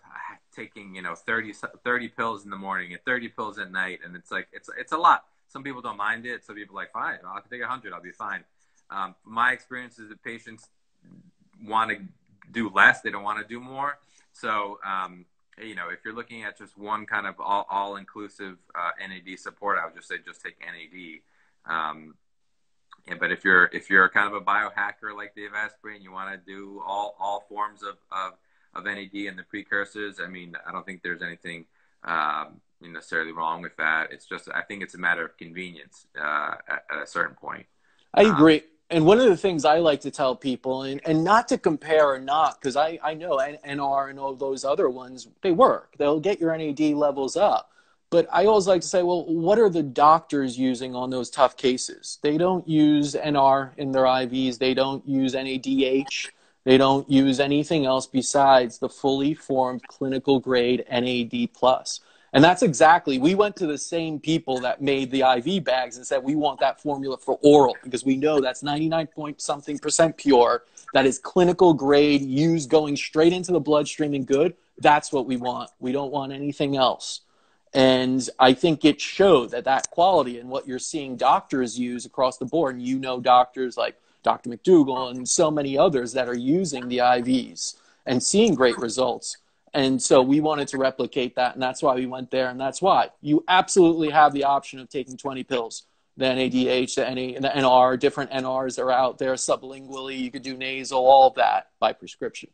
taking, 30 pills in the morning and 30 pills at night. And it's like, it's a lot. Some people don't mind it. Some people are like, fine, I'll take 100. I'll be fine. My experience is that patients want to do less. They don't want to do more. So, if you're looking at just one kind of all-inclusive NAD support, I would just say just take NAD. But if you're kind of a biohacker like Dave Asprey and you want to do all forms of NAD and the precursors, I mean, I don't think there's anything necessarily wrong with that. It's just, I think it's a matter of convenience at a certain point. I agree. And one of the things I like to tell people, and not to compare or not, because I know NR and all those other ones, they work. They'll get your NAD levels up. But I always like to say, well, what are the doctors using on those tough cases? They don't use NR in their IVs. They don't use NADH. They don't use anything else besides the fully formed clinical grade NAD+. And that's exactly, we went to the same people that made the IV bags and said, we want that formula for oral, because we know that's 99-point-something% pure. That is clinical grade, used going straight into the bloodstream and good. That's what we want. We don't want anything else. And I think it showed that quality and what you're seeing doctors use across the board. And doctors like Dr. McDougall and so many others that are using the IVs and seeing great results. And so we wanted to replicate that, and that's why we went there, and that's why you absolutely have the option of taking 20 pills. The NADH, the NR, different NRs are out there sublingually. You could do nasal, all of that by prescription.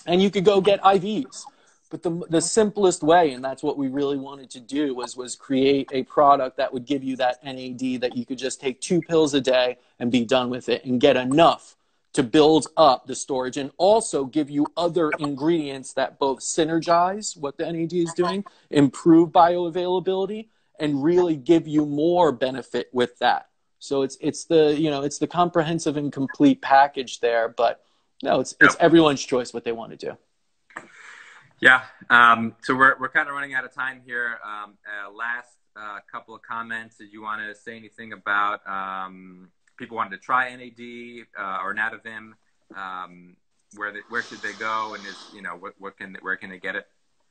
And you could go get IVs. But the simplest way, and that's what we really wanted to do, was create a product that would give you that NAD that you could just take 2 pills a day and be done with it and get enough to build up the storage and also give you other ingredients that both synergize what the NAD is doing, improve bioavailability, and really give you more benefit with that. So it's the comprehensive and complete package there, but no, it's everyone's choice what they want to do. Yeah. So we're kind of running out of time here. Last couple of comments. Did you want to say anything about people wanting to try NAD or Nadovim? Where should they go, and where can they get it?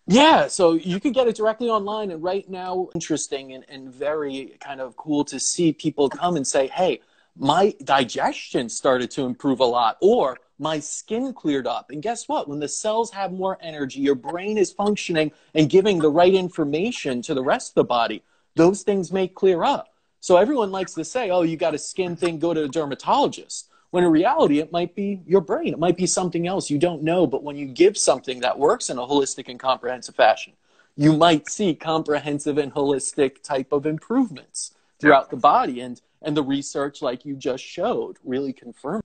Yeah, so you can get it directly online, and right now, interesting and very kind of cool to see people come and say, hey, my digestion started to improve a lot, or my skin cleared up. And guess what? When the cells have more energy, your brain is functioning and giving the right information to the rest of the body. Those things may clear up. So everyone likes to say, oh, you got a skin thing, go to a dermatologist. When in reality, it might be your brain. It might be something else you don't know. But when you give something that works in a holistic and comprehensive fashion, you might see comprehensive and holistic type of improvements throughout the body. And the research, like you just showed, really confirmed.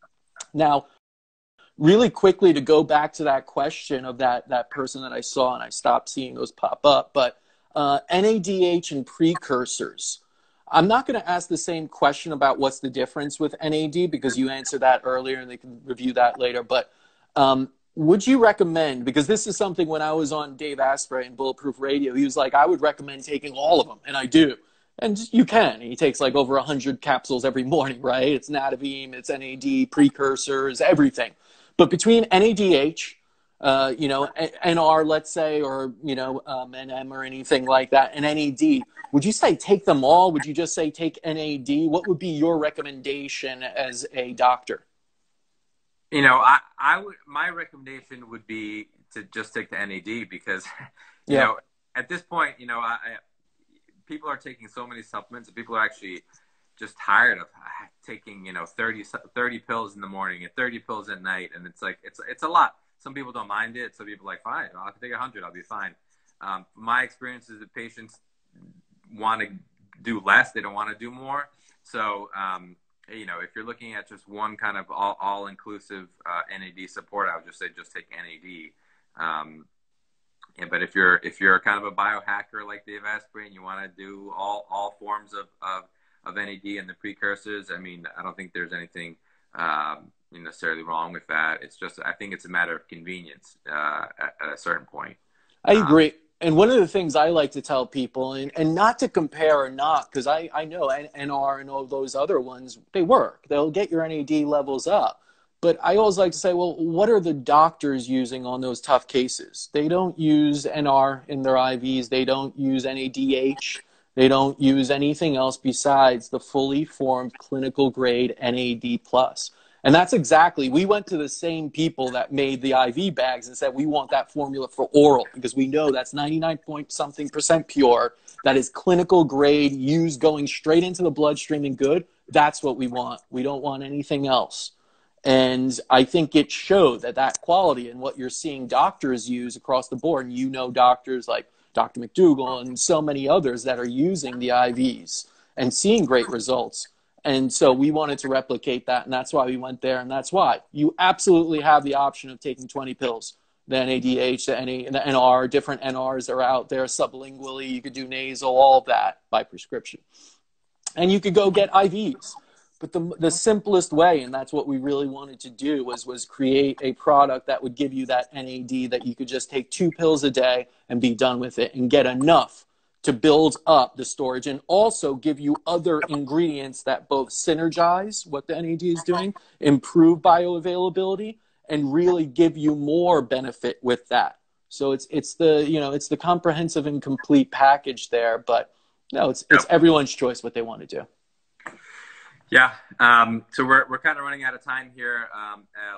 Now, really quickly to go back to that question of that person that I saw, and I stopped seeing those pop up, but NADH and precursors. I'm not going to ask the same question about what's the difference with NAD because you answered that earlier and they can review that later. But would you recommend, because this is something when I was on Dave Asprey and Bulletproof Radio, he was like, I would recommend taking all of them. And I do. And you can. He takes like over 100 capsules every morning, right? It's Nadovim, it's NAD, precursors, everything. But between NADH, NR, let's say, or, NM or anything like that, and NAD, would you say take them all? Would you just say take NAD? What would be your recommendation as a doctor? My recommendation would be to just take the NAD because, at this point, people are taking so many supplements and people are actually just tired of taking, 30 pills in the morning and 30 pills at night. And it's like, it's a lot. Some people don't mind it. Some people are like, fine, I'll take 100. I'll be fine. My experience is that patients want to do less. They don't want to do more. So, if you're looking at just one kind of all-inclusive NAD support, I would just say just take NAD. But if you're kind of a biohacker like Dave Asprey and you want to do all forms of NAD and the precursors, I mean, I don't think there's anything necessarily wrong with that. It's just, I think it's a matter of convenience at a certain point. I agree. And one of the things I like to tell people, and not to compare or not, because I know NR and all those other ones, they work. They'll get your NAD levels up. But I always like to say, well, what are the doctors using on those tough cases? They don't use NR in their IVs. They don't use NADH. They don't use anything else besides the fully formed clinical grade NAD+. And that's exactly, we went to the same people that made the IV bags and said, we want that formula for oral because we know that's 99-point-something% pure. That is clinical grade, used going straight into the bloodstream and good. That's what we want. We don't want anything else. And I think it showed that quality and what you're seeing doctors use across the board. And doctors like Dr. McDougall and so many others that are using the IVs and seeing great results. And so we wanted to replicate that, and that's why we went there, and that's why you absolutely have the option of taking 20 pills. The NADH, the NR, different NRs are out there, sublingually, you could do nasal, all of that by prescription. And you could go get IVs. But the simplest way, and that's what we really wanted to do, was create a product that would give you that NAD that you could just take 2 pills a day and be done with it and get enough to build up the storage and also give you other ingredients that both synergize what the NAD is doing, improve bioavailability, and really give you more benefit with that. So it's the comprehensive and complete package there, but no, it's everyone's choice what they want to do. Yeah. So we're kind of running out of time here.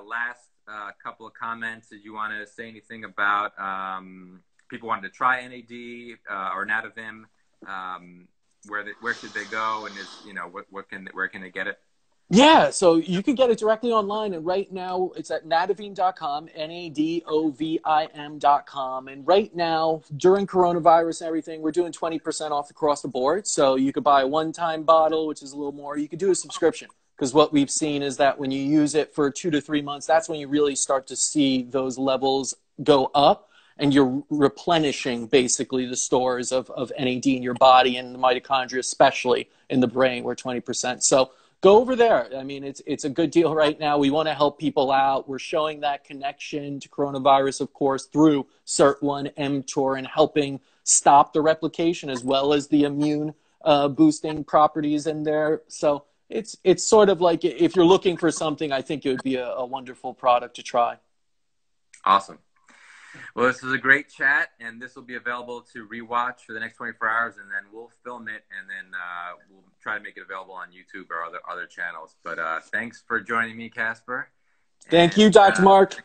Last couple of comments. Did you want to say anything about people wanting to try NAD or Nadovim? Where should they go? And where can they get it? Yeah, so you can get it directly online, and right now it's at nadovim.com, NADOVIM.com. And right now, during coronavirus and everything, we're doing 20% off across the board. So you could buy a one-time bottle, which is a little more. You could do a subscription. because what we've seen is that when you use it for 2 to 3 months, that's when you really start to see those levels go up, and you're replenishing basically the stores of NAD in your body and the mitochondria, especially in the brain, where 20%. So go over there. I mean, it's a good deal right now. We want to help people out. We're showing that connection to coronavirus, of course, through CERT1, mTOR, and helping stop the replication as well as the immune boosting properties in there. So it's sort of like, if you're looking for something, I think it would be a wonderful product to try. Awesome. Well, this is a great chat, and this will be available to rewatch for the next 24 hours, and then we'll film it, and then we'll try to make it available on YouTube or other channels. But thanks for joining me, Caspar. Thank you, Dr. Mark.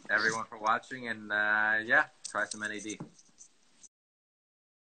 Everyone for watching, and yeah, try some NAD.